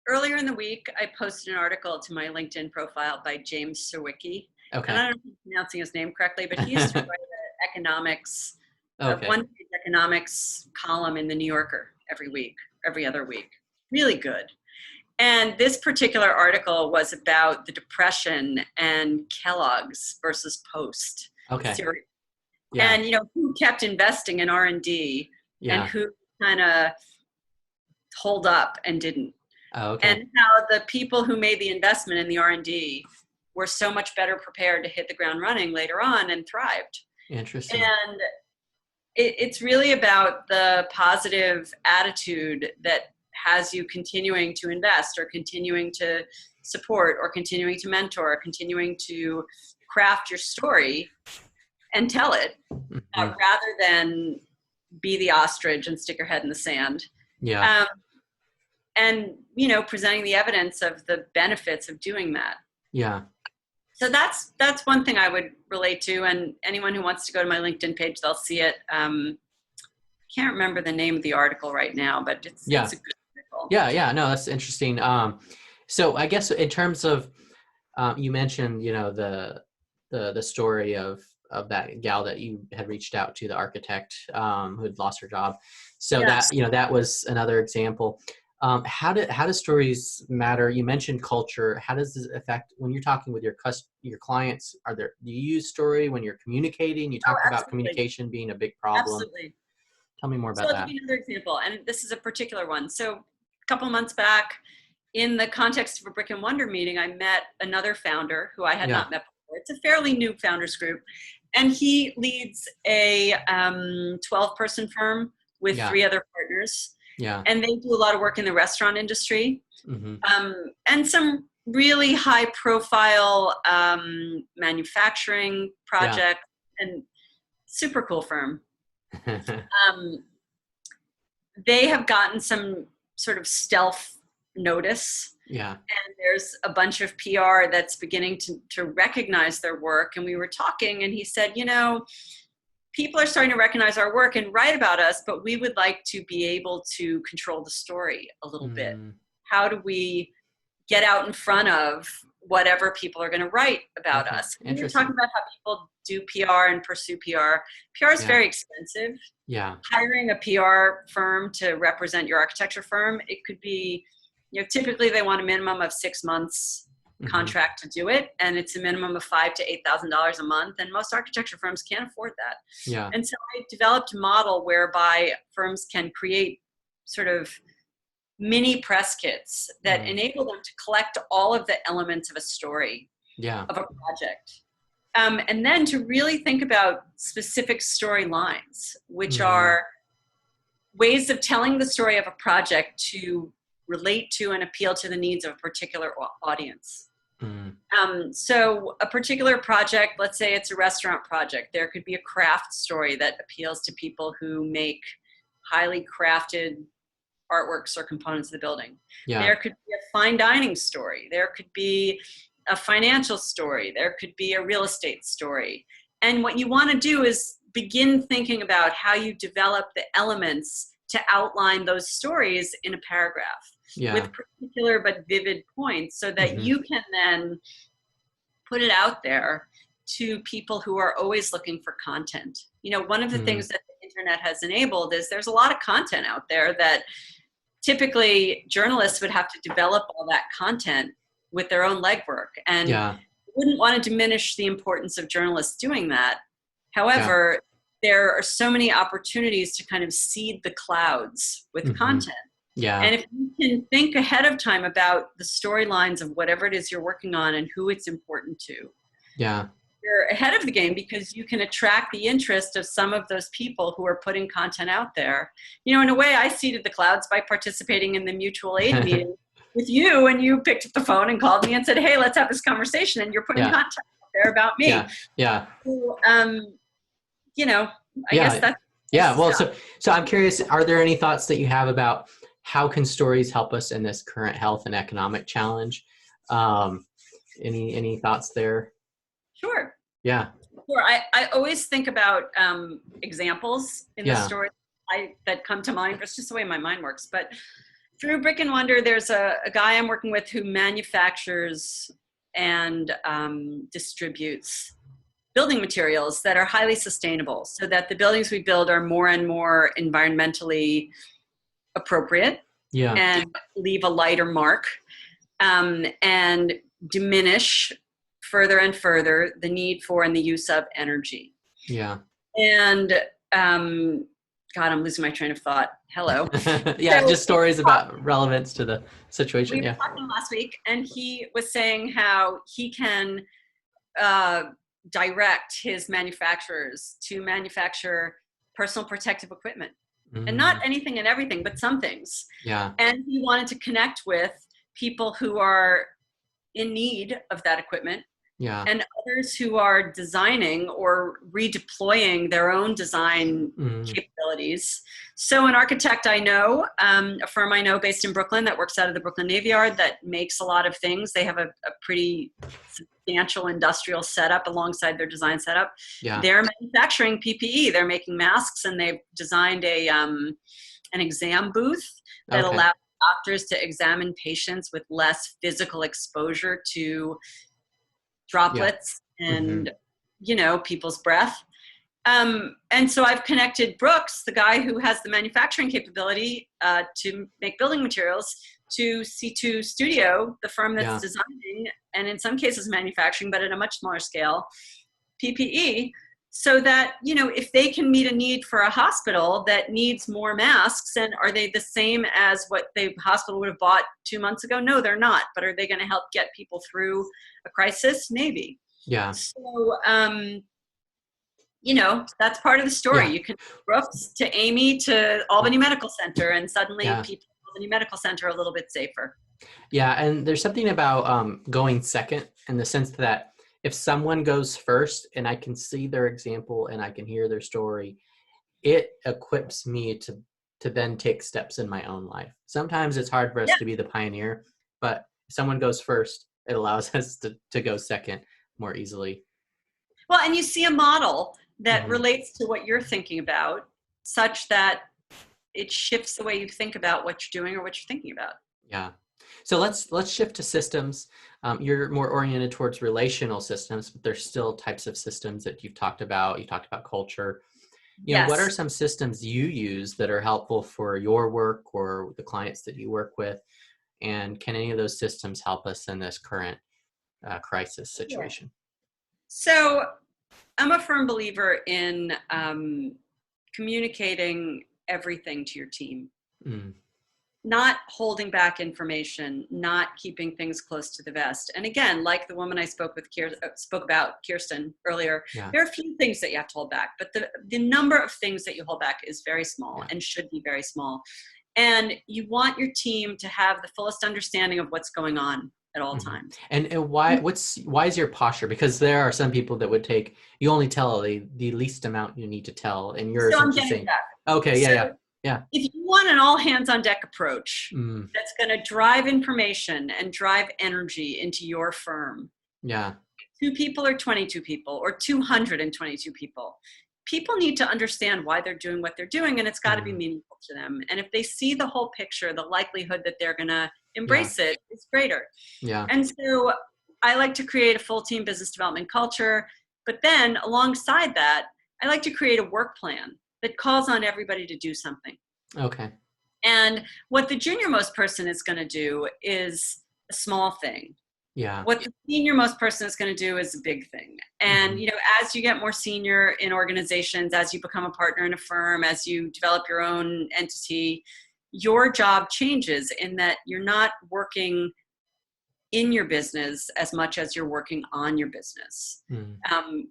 earlier in the week, I posted an article to my LinkedIn profile by James Sawicki. Okay. And I don't know if I'm pronouncing his name correctly, but he used to write an economics, one-page economics column in the New Yorker every other week. Really good. And this particular article was about the Depression and Kellogg's versus Post. Okay. Cereal. Yeah. And, you know, who kept investing in R&D and who kind of holed up and didn't. Oh, okay. And how the people who made the investment in the R&D were so much better prepared to hit the ground running later on and thrived. Interesting. And it's really about the positive attitude that has you continuing to invest, or continuing to support, or continuing to mentor, or continuing to craft your story and tell it, rather than be the ostrich and stick your head in the sand. Yeah. And, you know, presenting the evidence of the benefits of doing that. Yeah. So that's one thing I would relate to. And anyone who wants to go to my LinkedIn page, they'll see it. Can't remember the name of the article right now, but it's a good article. Yeah. No, that's interesting. So I guess in terms of, you mentioned, you know, the story of that gal that you had reached out to, the architect who had lost her job. So that, you know, that was another example. How do stories matter? You mentioned culture. How does this affect when you're talking with your clients? Do you use story when you're communicating? You talked about communication being a big problem. Absolutely. Tell me more about that. I'll give you another example, and this is a particular one. So a couple months back, in the context of a Brick and Wonder meeting, I met another founder who I had not met before. It's a fairly new founders group, and he leads a 12-person firm with 3 other partners. Yeah. And they do a lot of work in the restaurant industry, and some really high profile manufacturing projects, and super cool firm. They have gotten some sort of stealth notice. Yeah. And there's a bunch of PR that's beginning to recognize their work. And we were talking, and he said, you know, people are starting to recognize our work and write about us, but we would like to be able to control the story a little bit. How do we get out in front of whatever people are going to write about us? And we're talking about how people do PR and pursue PR. PR is very expensive. Yeah. Hiring a PR firm to represent your architecture firm, it could be, you know, typically they want a minimum of 6 months contract to do it, and it's a minimum of $5,000 to $8,000 a month, and most architecture firms can't afford that. Yeah. And so I developed a model whereby firms can create sort of mini press kits that enable them to collect all of the elements of a story, of a project, and then to really think about specific storylines, which are ways of telling the story of a project to relate to and appeal to the needs of a particular audience. So a particular project, let's say it's a restaurant project, there could be a craft story that appeals to people who make highly crafted artworks or components of the building. Yeah. There could be a fine dining story. There could be a financial story. There could be a real estate story. And what you want to do is begin thinking about how you develop the elements to outline those stories in a paragraph with particular but vivid points, so that you can then put it out there to people who are always looking for content. You know, one of the things that the internet has enabled is there's a lot of content out there that typically journalists would have to develop all that content with their own legwork, and wouldn't want to diminish the importance of journalists doing that. However, there are so many opportunities to kind of seed the clouds with content. Yeah. And if you can think ahead of time about the storylines of whatever it is you're working on and who it's important to, you're ahead of the game, because you can attract the interest of some of those people who are putting content out there. You know, in a way, I seeded the clouds by participating in the mutual aid meeting with you, and you picked up the phone and called me and said, hey, let's have this conversation, and you're putting content out there about me. So, you know, I guess that's well, so I'm curious, are there any thoughts that you have about how can stories help us in this current health and economic challenge? Any thoughts there? Sure. Yeah. Sure. I always think about examples in the story that come to mind. It's just the way my mind works. But through Brick and Wonder, there's a guy I'm working with who manufactures and distributes building materials that are highly sustainable, so that the buildings we build are more and more environmentally appropriate and leave a lighter mark, and diminish further and further the need for and the use of energy. And God, I'm losing my train of thought. Hello. Just stories about relevance to the situation. We were talking last week, and he was saying how he can direct his manufacturers to manufacture personal protective equipment. And not anything and everything, but some things. And he wanted to connect with people who are in need of that equipment, and others who are designing or redeploying their own design capabilities. So an architect I know, a firm I know based in Brooklyn that works out of the Brooklyn Navy Yard that makes a lot of things. They have a pretty substantial industrial setup alongside their design setup. They're manufacturing PPE. They're making masks, and they've designed an exam booth that allows doctors to examine patients with less physical exposure to droplets and, you know, people's breath. And so I've connected Brooks, the guy who has the manufacturing capability to make building materials, to C2 Studio, the firm that's designing, and in some cases manufacturing, but at a much smaller scale, PPE, so that, you know, if they can meet a need for a hospital that needs more masks, and are they the same as what the hospital would have bought 2 months ago? No, they're not. But are they going to help get people through a crisis? Maybe. So, you know, that's part of the story. You can Brooks to Amy to Albany Medical Center, and suddenly people at Albany Medical Center are a little bit safer. And there's something about going second, in the sense that if someone goes first and I can see their example and I can hear their story, it equips me to then take steps in my own life. Sometimes it's hard for us to be the pioneer, but if someone goes first, it allows us to go second more easily. Well, and you see a model that relates to what you're thinking about, such that it shifts the way you think about what you're doing or what you're thinking about. So let's shift to systems. You're more oriented towards relational systems, but there's still types of systems that you've talked about. You talked about culture. You know, what are some systems you use that are helpful for your work or the clients that you work with? And can any of those systems help us in this current crisis situation? So I'm a firm believer in communicating everything to your team. not holding back information, not keeping things close to the vest. And again, like the woman I spoke about, Kirsten, earlier, there are a few things that you have to hold back, but the number of things that you hold back is very small and should be very small. And you want your team to have the fullest understanding of what's going on at all times. And why is your posture? Because there are some people that would take, you only tell the least amount you need to tell, and you're essentially saying, okay, yeah. If you want an all hands on deck approach that's going to drive information and drive energy into your firm, 2 people or 22 people or 222 people, people need to understand why they're doing what they're doing, and it's got to be meaningful to them. And if they see the whole picture, the likelihood that they're going to embrace it is greater. And so I like to create a full team business development culture, but then alongside that, I like to create a work plan that calls on everybody to do something. Okay. And what the junior most person is going to do is a small thing. Yeah. What the senior most person is going to do is a big thing. And, you know, as you get more senior in organizations, as you become a partner in a firm, as you develop your own entity, your job changes in that you're not working in your business as much as you're working on your business.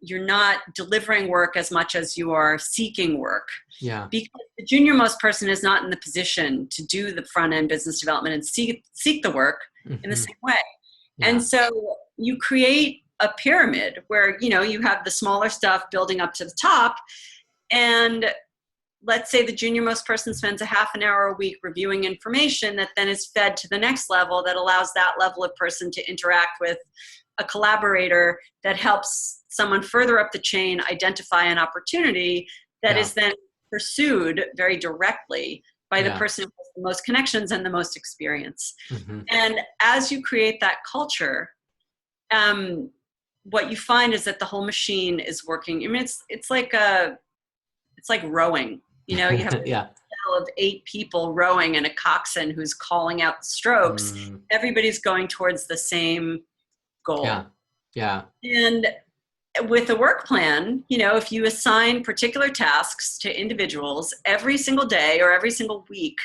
You're not delivering work as much as you are seeking work. Because the junior most person is not in the position to do the front end business development and seek the work in the same way. And so you create a pyramid where, you know, you have the smaller stuff building up to the top, and let's say the junior most person spends a half an hour a week reviewing information that then is fed to the next level that allows that level of person to interact with a collaborator that helps someone further up the chain identify an opportunity that is then pursued very directly by the person who has the most connections and the most experience. And as you create that culture, what you find is that the whole machine is working. I mean, it's like rowing. You know, you have a cell of 8 people rowing and a coxswain who's calling out strokes. Everybody's going towards the same goal. And with a work plan, you know, if you assign particular tasks to individuals every single day or every single week,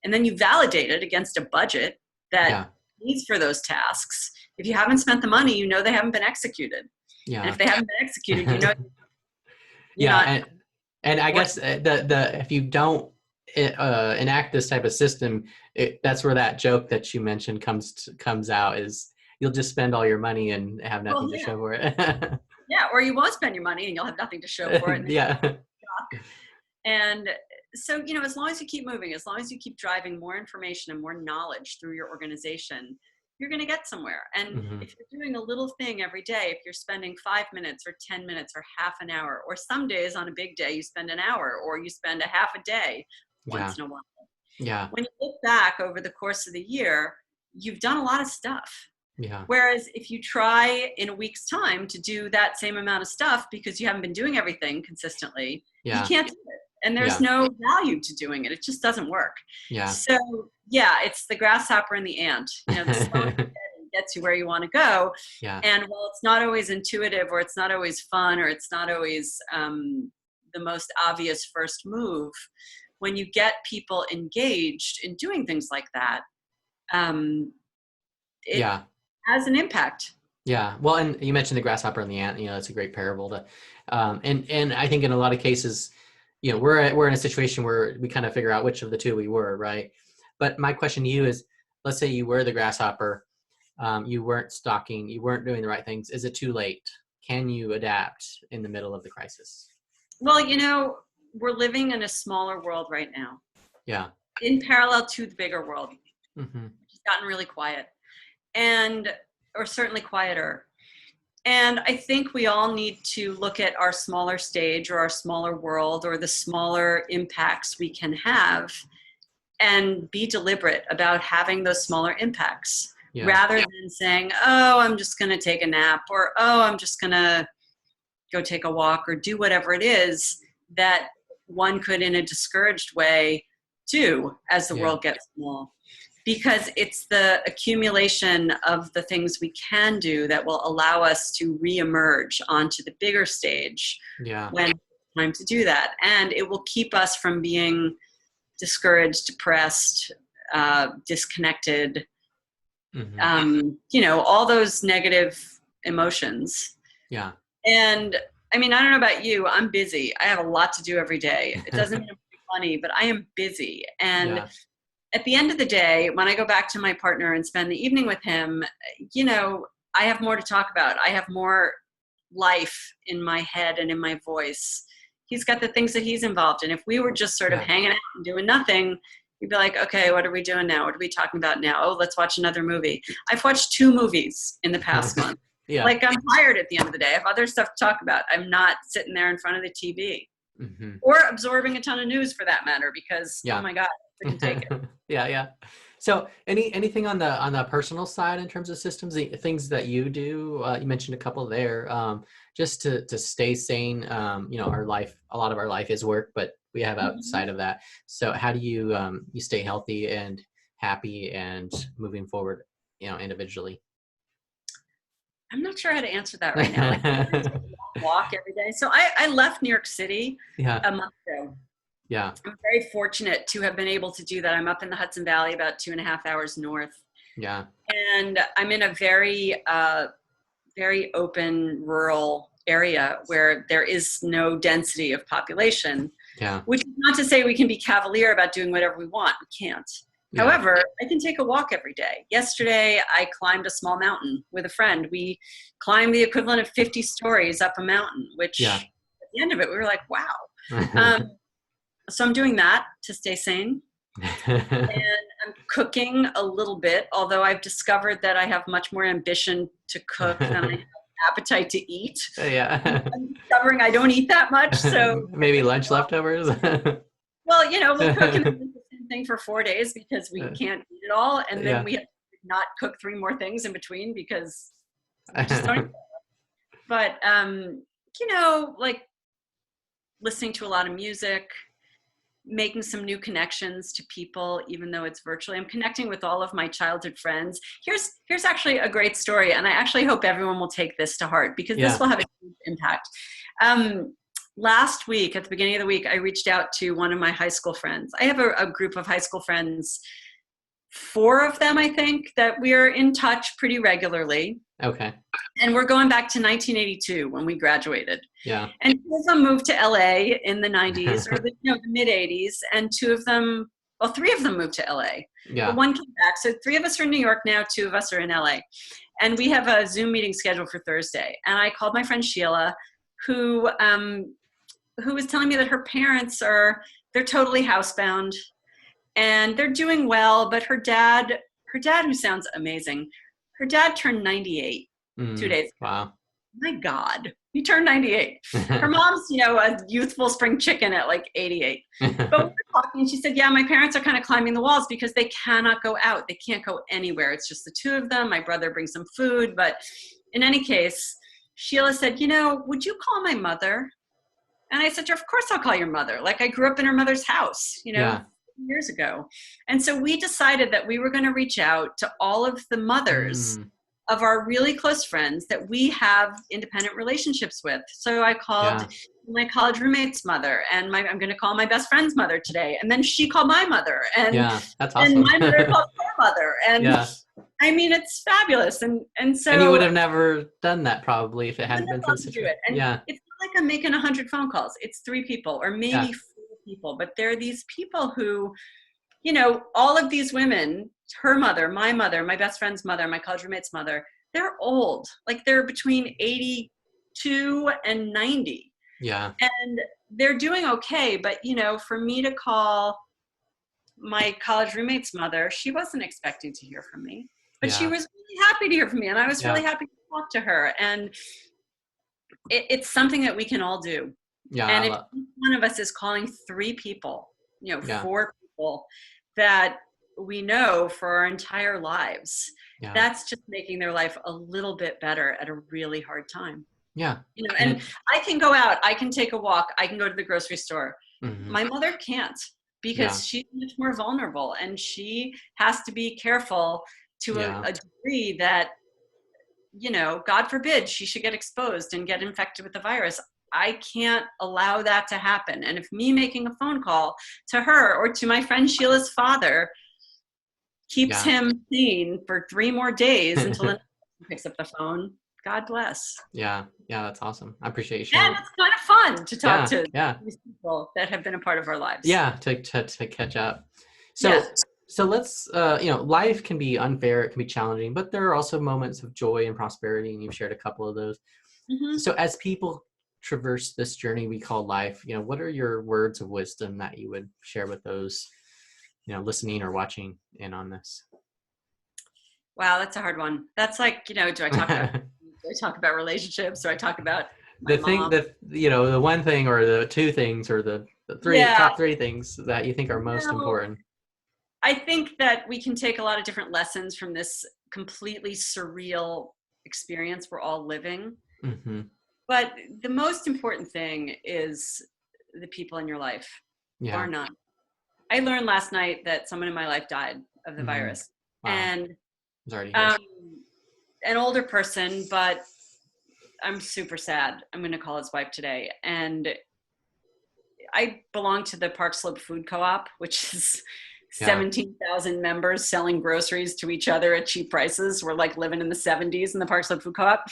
and then you validate it against a budget that needs for those tasks, if you haven't spent the money, you know they haven't been executed. And if they haven't been executed, you know you're not. And I guess if you don't enact this type of system, that's where that joke that you mentioned comes out, is you'll just spend all your money and have nothing to show for it. Or you won't spend your money and you'll have nothing to show for it. And so, you know, as long as you keep moving, as long as you keep driving more information and more knowledge through your organization, you're going to get somewhere. And if you're doing a little thing every day, if you're spending 5 minutes or 10 minutes or half an hour, or some days on a big day, you spend an hour, or you spend a half a day once in a while. When you look back over the course of the year, you've done a lot of stuff. Whereas if you try in a week's time to do that same amount of stuff because you haven't been doing everything consistently, you can't do it. And there's no value to doing it. It just doesn't work. So it's the grasshopper and the ant. You know, the slow gets you where you want to go. And while it's not always intuitive, or it's not always fun, or it's not always the most obvious first move, when you get people engaged in doing things like that, it has an impact. Well, and you mentioned the grasshopper and the ant. You know, that's a great parable to, and I think in a lot of cases, you know, we're in a situation where we kind of figure out which of the two we were, right? But my question to you is, let's say you were the grasshopper, you weren't stalking, you weren't doing the right things. Is it too late? Can you adapt in the middle of the crisis? Well, you know, we're living in a smaller world right now. In parallel to the bigger world. It's gotten really quiet, or certainly quieter. And I think we all need to look at our smaller stage, or our smaller world, or the smaller impacts we can have, and be deliberate about having those smaller impacts, rather than saying, oh, I'm just going to take a nap, or, oh, I'm just going to go take a walk, or do whatever it is that one could, in a discouraged way, do as the world gets small. Because it's the accumulation of the things we can do that will allow us to reemerge onto the bigger stage when it's time to do that. And it will keep us from being discouraged, depressed, disconnected, all those negative emotions. Yeah. And I mean, I don't know about you, I'm busy. I have a lot to do every day. It doesn't mean I'm funny, but I am busy. And at the end of the day, when I go back to my partner and spend the evening with him, I have more to talk about. I have more life in my head and in my voice. He's got the things that he's involved in. If we were just sort of hanging out and doing nothing, you'd be like, okay, what are we doing now? What are we talking about now? Oh, let's watch another movie. I've watched 2 movies in the past month. Like, I'm tired at the end of the day. I have other stuff to talk about. I'm not sitting there in front of the TV or absorbing a ton of news for that matter, because, oh my God, I couldn't take it. Yeah. So anything on the personal side in terms of systems, the things that you do, you mentioned a couple there, just to stay sane. Our life, a lot of our life is work, but we have outside of that. So how do you stay healthy and happy and moving forward, individually? I'm not sure how to answer that right now. Like, I take a long walk every day. So I left New York City a month ago. Yeah. I'm very fortunate to have been able to do that. I'm up in the Hudson Valley, about 2.5 hours north. Yeah. And I'm in a very, very open rural area where there is no density of population. Yeah. Which is not to say we can be cavalier about doing whatever we want. We can't. Yeah. However, I can take a walk every day. Yesterday, I climbed a small mountain with a friend. We climbed the equivalent of 50 stories up a mountain, which at the end of it, we were like, wow. So I'm doing that to stay sane. And I'm cooking a little bit, although I've discovered that I have much more ambition to cook than I have appetite to eat. I'm discovering I don't eat that much. So maybe lunch leftovers. Well, we'll cook the same thing for 4 days because we can't eat it all. And then we have to not cook 3 more things in between because we just don't. But, like listening to a lot of music, making some new connections to people, even though it's virtually. I'm connecting with all of my childhood friends. Here's actually a great story, and I actually hope everyone will take this to heart because this will have a huge impact. Last week, at the beginning of the week, I reached out to one of my high school friends. I have a group of high school friends, 4 of them, I think, that we are in touch pretty regularly. Okay. And we're going back to 1982 when we graduated. Yeah. And 2 of them moved to LA in the 90s or the mid 80s. And 3 of them moved to LA. Yeah. But 1 came back. So 3 of us are in New York now, 2 of us are in LA. And we have a Zoom meeting scheduled for Thursday. And I called my friend Sheila, who was telling me that her parents they're totally housebound and they're doing well, but her dad, who sounds amazing, her dad turned 98 2 days ago. Wow. My God, he turned 98. Her mom's, a youthful spring chicken at like 88. But we were talking and she said, yeah, my parents are kind of climbing the walls because they cannot go out. They can't go anywhere. It's just the 2 of them. My brother brings some food. But in any case, Sheila said, would you call my mother? And I said, of course I'll call your mother. Like, I grew up in her mother's house, years ago. And so we decided that we were going to reach out to all of the mothers of our really close friends that we have independent relationships with. So I called my college roommate's mother, and I'm going to call my best friend's mother today. And then she called my mother, and that's awesome. And my mother called her mother. And I mean, it's fabulous. And so. And you would have never done that probably if it hadn't been for the situation. And it's not like I'm making 100 phone calls. It's 3 people or maybe 4 people, but there are these people who, all of these women, her mother, my best friend's mother, my college roommate's mother, they're old. Like, they're between 82 and 90. Yeah. And they're doing okay. But, for me to call my college roommate's mother, she wasn't expecting to hear from me, but she was really happy to hear from me. And I was really happy to talk to her. And it's something that we can all do. Yeah. And if one of us is calling 3 people, 4 people that we know for our entire lives, that's just making their life a little bit better at a really hard time. Yeah. And I can go out, I can take a walk, I can go to the grocery store. My mother can't because she's much more vulnerable and she has to be careful to a degree that, God forbid she should get exposed and get infected with the virus. I can't allow that to happen. And if me making a phone call to her or to my friend Sheila's father keeps him sane for 3 more days until the picks up the phone. God bless. Yeah, that's awesome. I appreciate you sharing. And it's kind of fun to talk to these people that have been a part of our lives. Yeah, to catch up. So let's, life can be unfair, it can be challenging, but there are also moments of joy and prosperity, and you've shared a couple of those. Mm-hmm. So as people traverse this journey we call life, what are your words of wisdom that you would share with those, listening or watching in on this? Wow, that's a hard one. That's like, do I talk about relationships? Do I talk about the thing that, the one thing or the two things or the top 3 things that you think are most important? I think that we can take a lot of different lessons from this completely surreal experience we're all living. Mm-hmm. But the most important thing is the people in your life, or not. I learned last night that someone in my life died of the virus. Wow. And an older person, but I'm super sad. I'm going to call his wife today. And I belong to the Park Slope Food Co-op, which is 17,000 members selling groceries to each other at cheap prices. We're like living in the 70s in the Park Slope Food Co-op.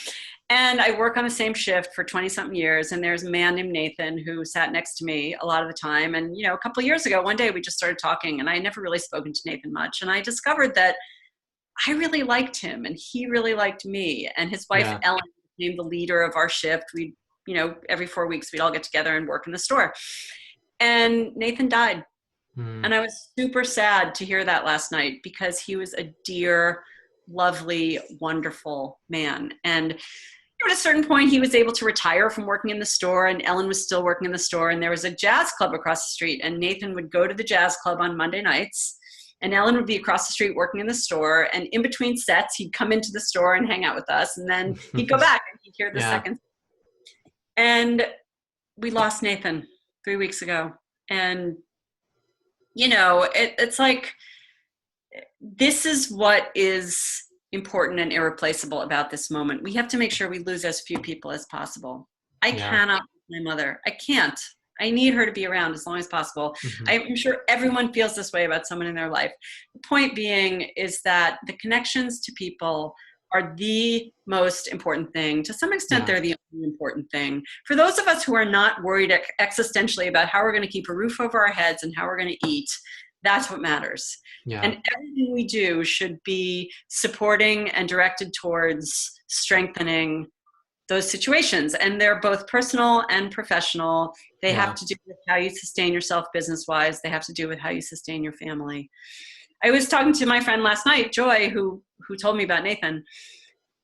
And I work on the same shift for 20-something years. And there's a man named Nathan who sat next to me a lot of the time. And, a couple of years ago, one day we just started talking, and I had never really spoken to Nathan much. And I discovered that I really liked him and he really liked me. And his wife, Ellen, became the leader of our shift. We'd, every 4 weeks, we'd all get together and work in the store. And Nathan died. And I was super sad to hear that last night, because he was a dear, lovely, wonderful man. And at a certain point, he was able to retire from working in the store, and Ellen was still working in the store. And there was a jazz club across the street, and Nathan would go to the jazz club on Monday nights, and Ellen would be across the street working in the store. And in between sets, he'd come into the store and hang out with us. And then he'd go back and he'd hear the second. And we lost Nathan 3 weeks ago. And it's like, this is what is important and irreplaceable about this moment. We have to make sure we lose as few people as possible. I cannot lose my mother. I can't. I need her to be around as long as possible. Mm-hmm. I'm sure everyone feels this way about someone in their life. The point being is that the connections to people are the most important thing. To some extent, they're the only important thing. For those of us who are not worried existentially about how we're going to keep a roof over our heads and how we're going to eat, that's what matters. Yeah. And everything we do should be supporting and directed towards strengthening those situations. And they're both personal and professional. They have to do with how you sustain yourself business-wise. They have to do with how you sustain your family. I was talking to my friend last night, Joy, who told me about Nathan.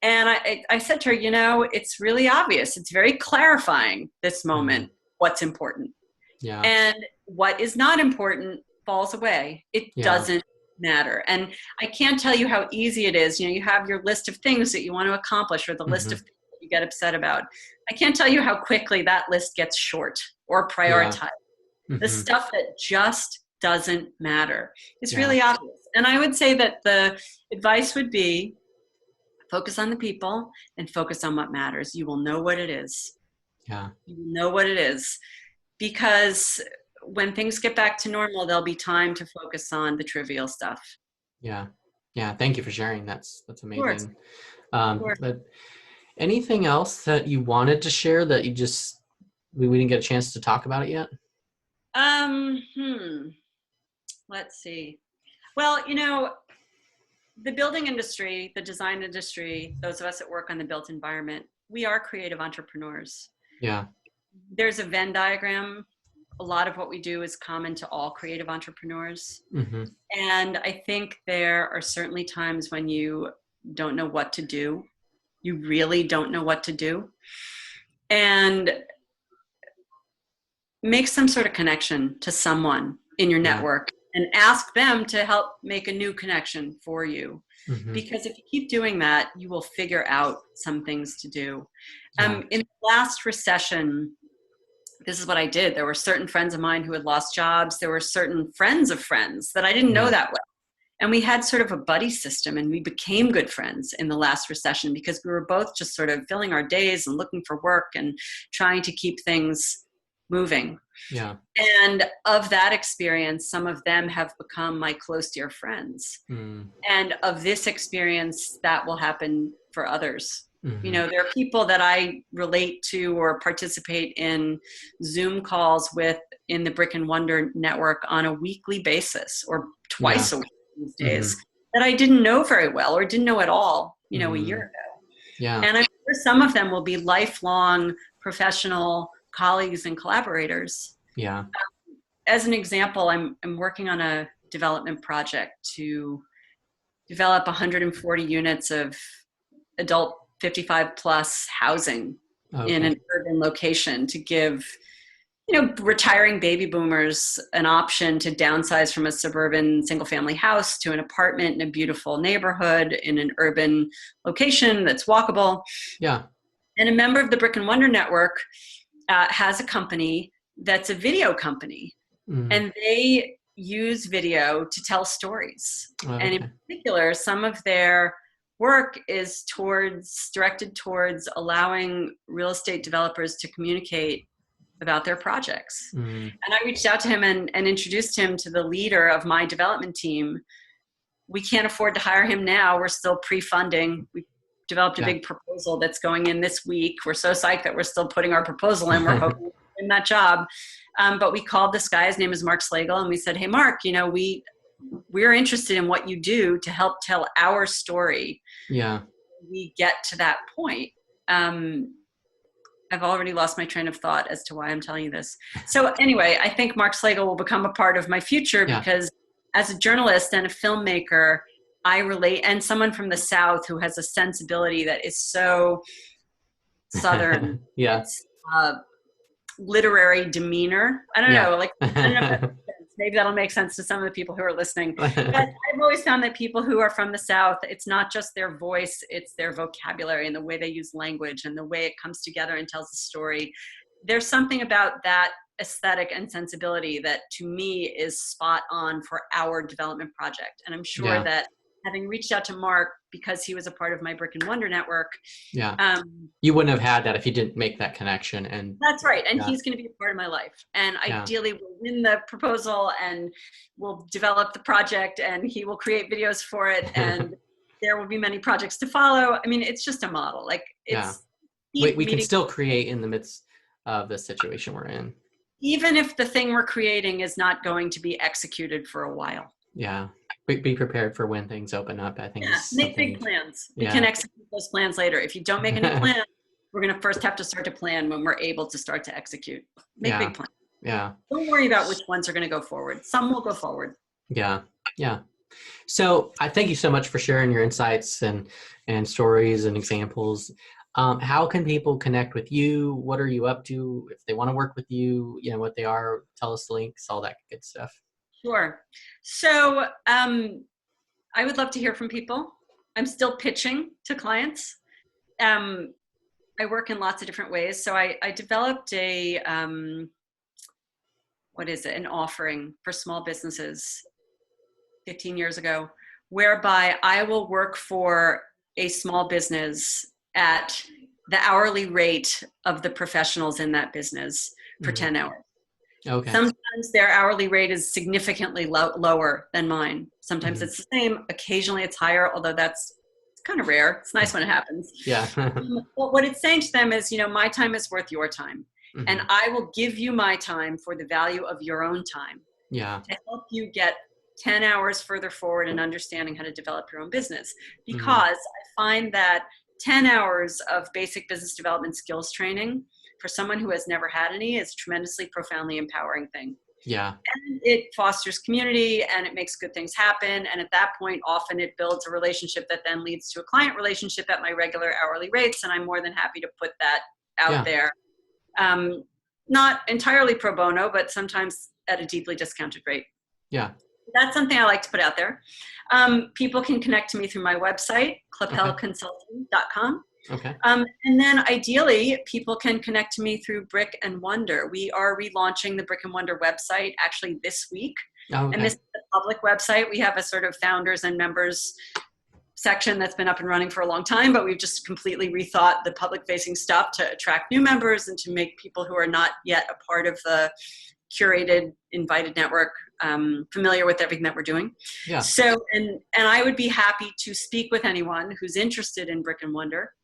And I said to her, it's really obvious. It's very clarifying, this moment, what's important. Yeah. And what is not important falls away. It doesn't matter. And I can't tell you how easy it is. You have your list of things that you want to accomplish, or the list of things that you get upset about. I can't tell you how quickly that list gets short or prioritized. Yeah. The stuff that just doesn't matter. It's really obvious. And I would say that the advice would be, focus on the people and focus on what matters. You will know what it is. Yeah. You will know what it is. Because when things get back to normal, there'll be time to focus on the trivial stuff. Yeah. Yeah. Thank you for sharing. That's amazing. But anything else that you wanted to share that you we didn't get a chance to talk about it yet? Let's see. Well, the building industry, the design industry, those of us that work on the built environment, we are creative entrepreneurs. Yeah. There's a Venn diagram. A lot of what we do is common to all creative entrepreneurs. Mm-hmm. And I think there are certainly times when you don't know what to do. You really don't know what to do. And make some sort of connection to someone in your network and ask them to help make a new connection for you. Mm-hmm. Because if you keep doing that, you will figure out some things to do. In the last recession, this is what I did. There were certain friends of mine who had lost jobs. There were certain friends of friends that I didn't know that well. And we had sort of a buddy system, and we became good friends in the last recession because we were both just sort of filling our days and looking for work and trying to keep things moving. Yeah. And of that experience, some of them have become my close dear friends. And of this experience, that will happen for others. You know, there are people that I relate to or participate in Zoom calls with in the Brick and Wonder network on a weekly basis or twice a week these days that I didn't know very well or didn't know at all, you know, a year ago. Yeah. And I'm sure some of them will be lifelong professional colleagues and collaborators. Yeah. As an example, I'm working on a development project to develop 140 units of adult 55 plus housing in an urban location to give, you know, retiring baby boomers an option to downsize from a suburban single family house to an apartment in a beautiful neighborhood in an urban location that's walkable. Yeah. And a member of the Brick and Wonder network has a company that's a video company, and they use video to tell stories. And in particular, some of their work is directed towards allowing real estate developers to communicate about their projects. And I reached out to him and introduced him to the leader of my development team. We can't afford to hire him now. We're still pre-funding. We developed a big proposal that's going in this week. We're so psyched that we're still putting our proposal in. We're hoping to win that job. But we called this guy, his name is Mark Slagle, and we said, hey, Mark, you know, we're interested in what you do to help tell our story. Yeah. We get to that point. I've already lost my train of thought as to why I'm telling you this. So anyway, I think Mark Slagle will become a part of my future because as a journalist and a filmmaker, I relate, and someone from the South who has a sensibility that is so Southern. Literary demeanor. I don't know, like, I don't know if that makes sense. Maybe that'll make sense to some of the people who are listening. But I've always found that people who are from the South, it's not just their voice, it's their vocabulary and the way they use language and the way it comes together and tells a story. There's something about that aesthetic and sensibility that to me is spot on for our development project. And I'm sure that having reached out to Mark because he was a part of my Brick and Wonder network. You wouldn't have had that if you didn't make that connection. And that's right. And he's going to be a part of my life. And ideally we'll win the proposal and we'll develop the project and he will create videos for it. And there will be many projects to follow. I mean, it's just a model. Like it's, we can still create in the midst of the situation we're in. Even if the thing we're creating is not going to be executed for a while. Yeah. Be prepared for when things open up. I think make big plans. You can execute those plans later. If you don't make any plans, we're going to first have to start to plan when we're able to start to execute. Make big plans. Yeah. Don't worry about which ones are going to go forward. Some will go forward. Yeah. Yeah. So I thank you so much for sharing your insights and stories and examples. How can people connect with you? What are you up to? If they want to work with you, you know, what they are, tell us the links, all that good stuff. Sure. So I would love to hear from people. I'm still pitching to clients. I work in lots of different ways. So I developed an offering for small businesses 15 years ago, whereby I will work for a small business at the hourly rate of the professionals in that business for 10 hours. Okay. Sometimes their hourly rate is significantly lower than mine. Sometimes it's the same. Occasionally it's higher, although it's kind of rare. It's nice when it happens. Yeah. But what it's saying to them is, you know, my time is worth your time. And I will give you my time for the value of your own time. Yeah. To help you get 10 hours further forward in understanding how to develop your own business. Because I find that 10 hours of basic business development skills training for someone who has never had any is a tremendously profoundly empowering thing. Yeah. And it fosters community and it makes good things happen. And at that point, often it builds a relationship that then leads to a client relationship at my regular hourly rates. And I'm more than happy to put that out there. Not entirely pro bono, but sometimes at a deeply discounted rate. Yeah. That's something I like to put out there. People can connect to me through my website, kleppelconsulting.com. Okay. And then ideally, people can connect to me through Brick and Wonder. We are relaunching the Brick and Wonder website actually this week. And this is the public website. We have a sort of founders and members section that's been up and running for a long time, but we've just completely rethought the public facing stuff to attract new members and to make people who are not yet a part of the curated invited network familiar with everything that we're doing. Yeah. So, and I would be happy to speak with anyone who's interested in Brick and Wonder.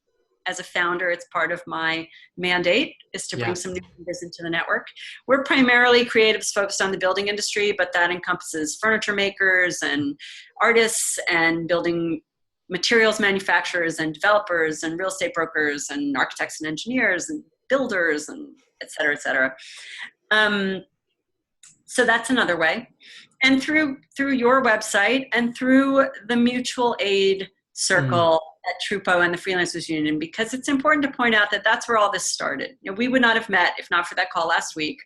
As a founder, it's part of my mandate is to bring some new members into the network. We're primarily creatives focused on the building industry, but that encompasses furniture makers and artists and building materials manufacturers and developers and real estate brokers and architects and engineers and builders and et cetera, et cetera. So that's another way. And through your website and through the mutual aid circle at Trupo and the Freelancers Union, because it's important to point out that that's where all this started. You know, we would not have met if not for that call last week,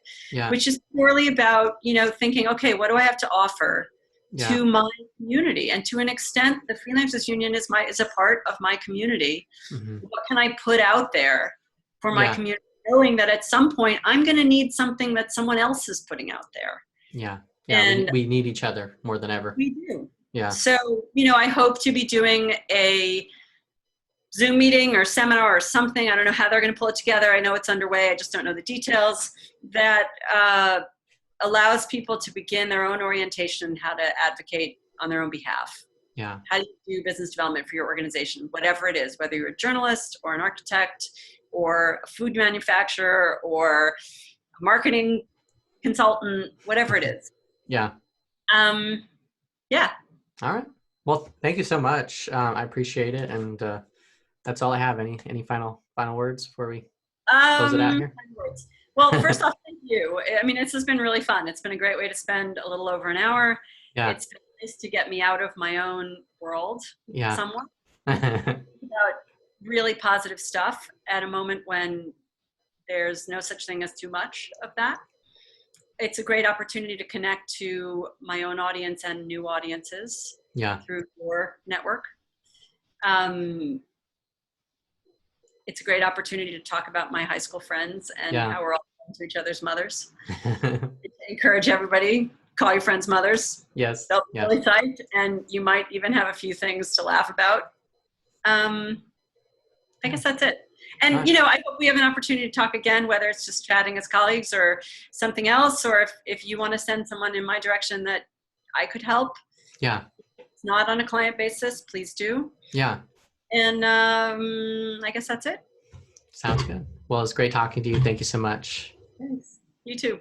which is purely about, you know, thinking, okay, what do I have to offer to my community? And to an extent, the Freelancers Union is a part of my community. What can I put out there for my community, knowing that at some point I'm going to need something that someone else is putting out there? And we need each other more than ever. We do. So, you know, I hope to be doing a Zoom meeting or seminar or something. I don't know how they're going to pull it together. I know it's underway. I just don't know the details. That allows people to begin their own orientation, how to advocate on their own behalf. How do you do business development for your organization, whatever it is, whether you're a journalist or an architect or a food manufacturer or a marketing consultant, whatever it is. All right. Well, thank you so much. I appreciate it. And that's all I have. Any final words before we close it out here? Well, first off, thank you. I mean, this has been really fun. It's been a great way to spend a little over an hour. It's been nice to get me out of my own world somewhat. About really positive stuff at a moment when there's no such thing as too much of that. It's a great opportunity to connect to my own audience and new audiences through your network. It's a great opportunity to talk about my high school friends and how we're all friends to each other's mothers. Encourage everybody, call your friends mothers. They'll be really psyched, and you might even have a few things to laugh about. I guess that's it. And, you know, I hope we have an opportunity to talk again, whether it's just chatting as colleagues or something else, or if you want to send someone in my direction that I could help. If it's not on a client basis, please do. And I guess that's it. Sounds good. Well, it's great talking to you. Thank you so much. Thanks. You too.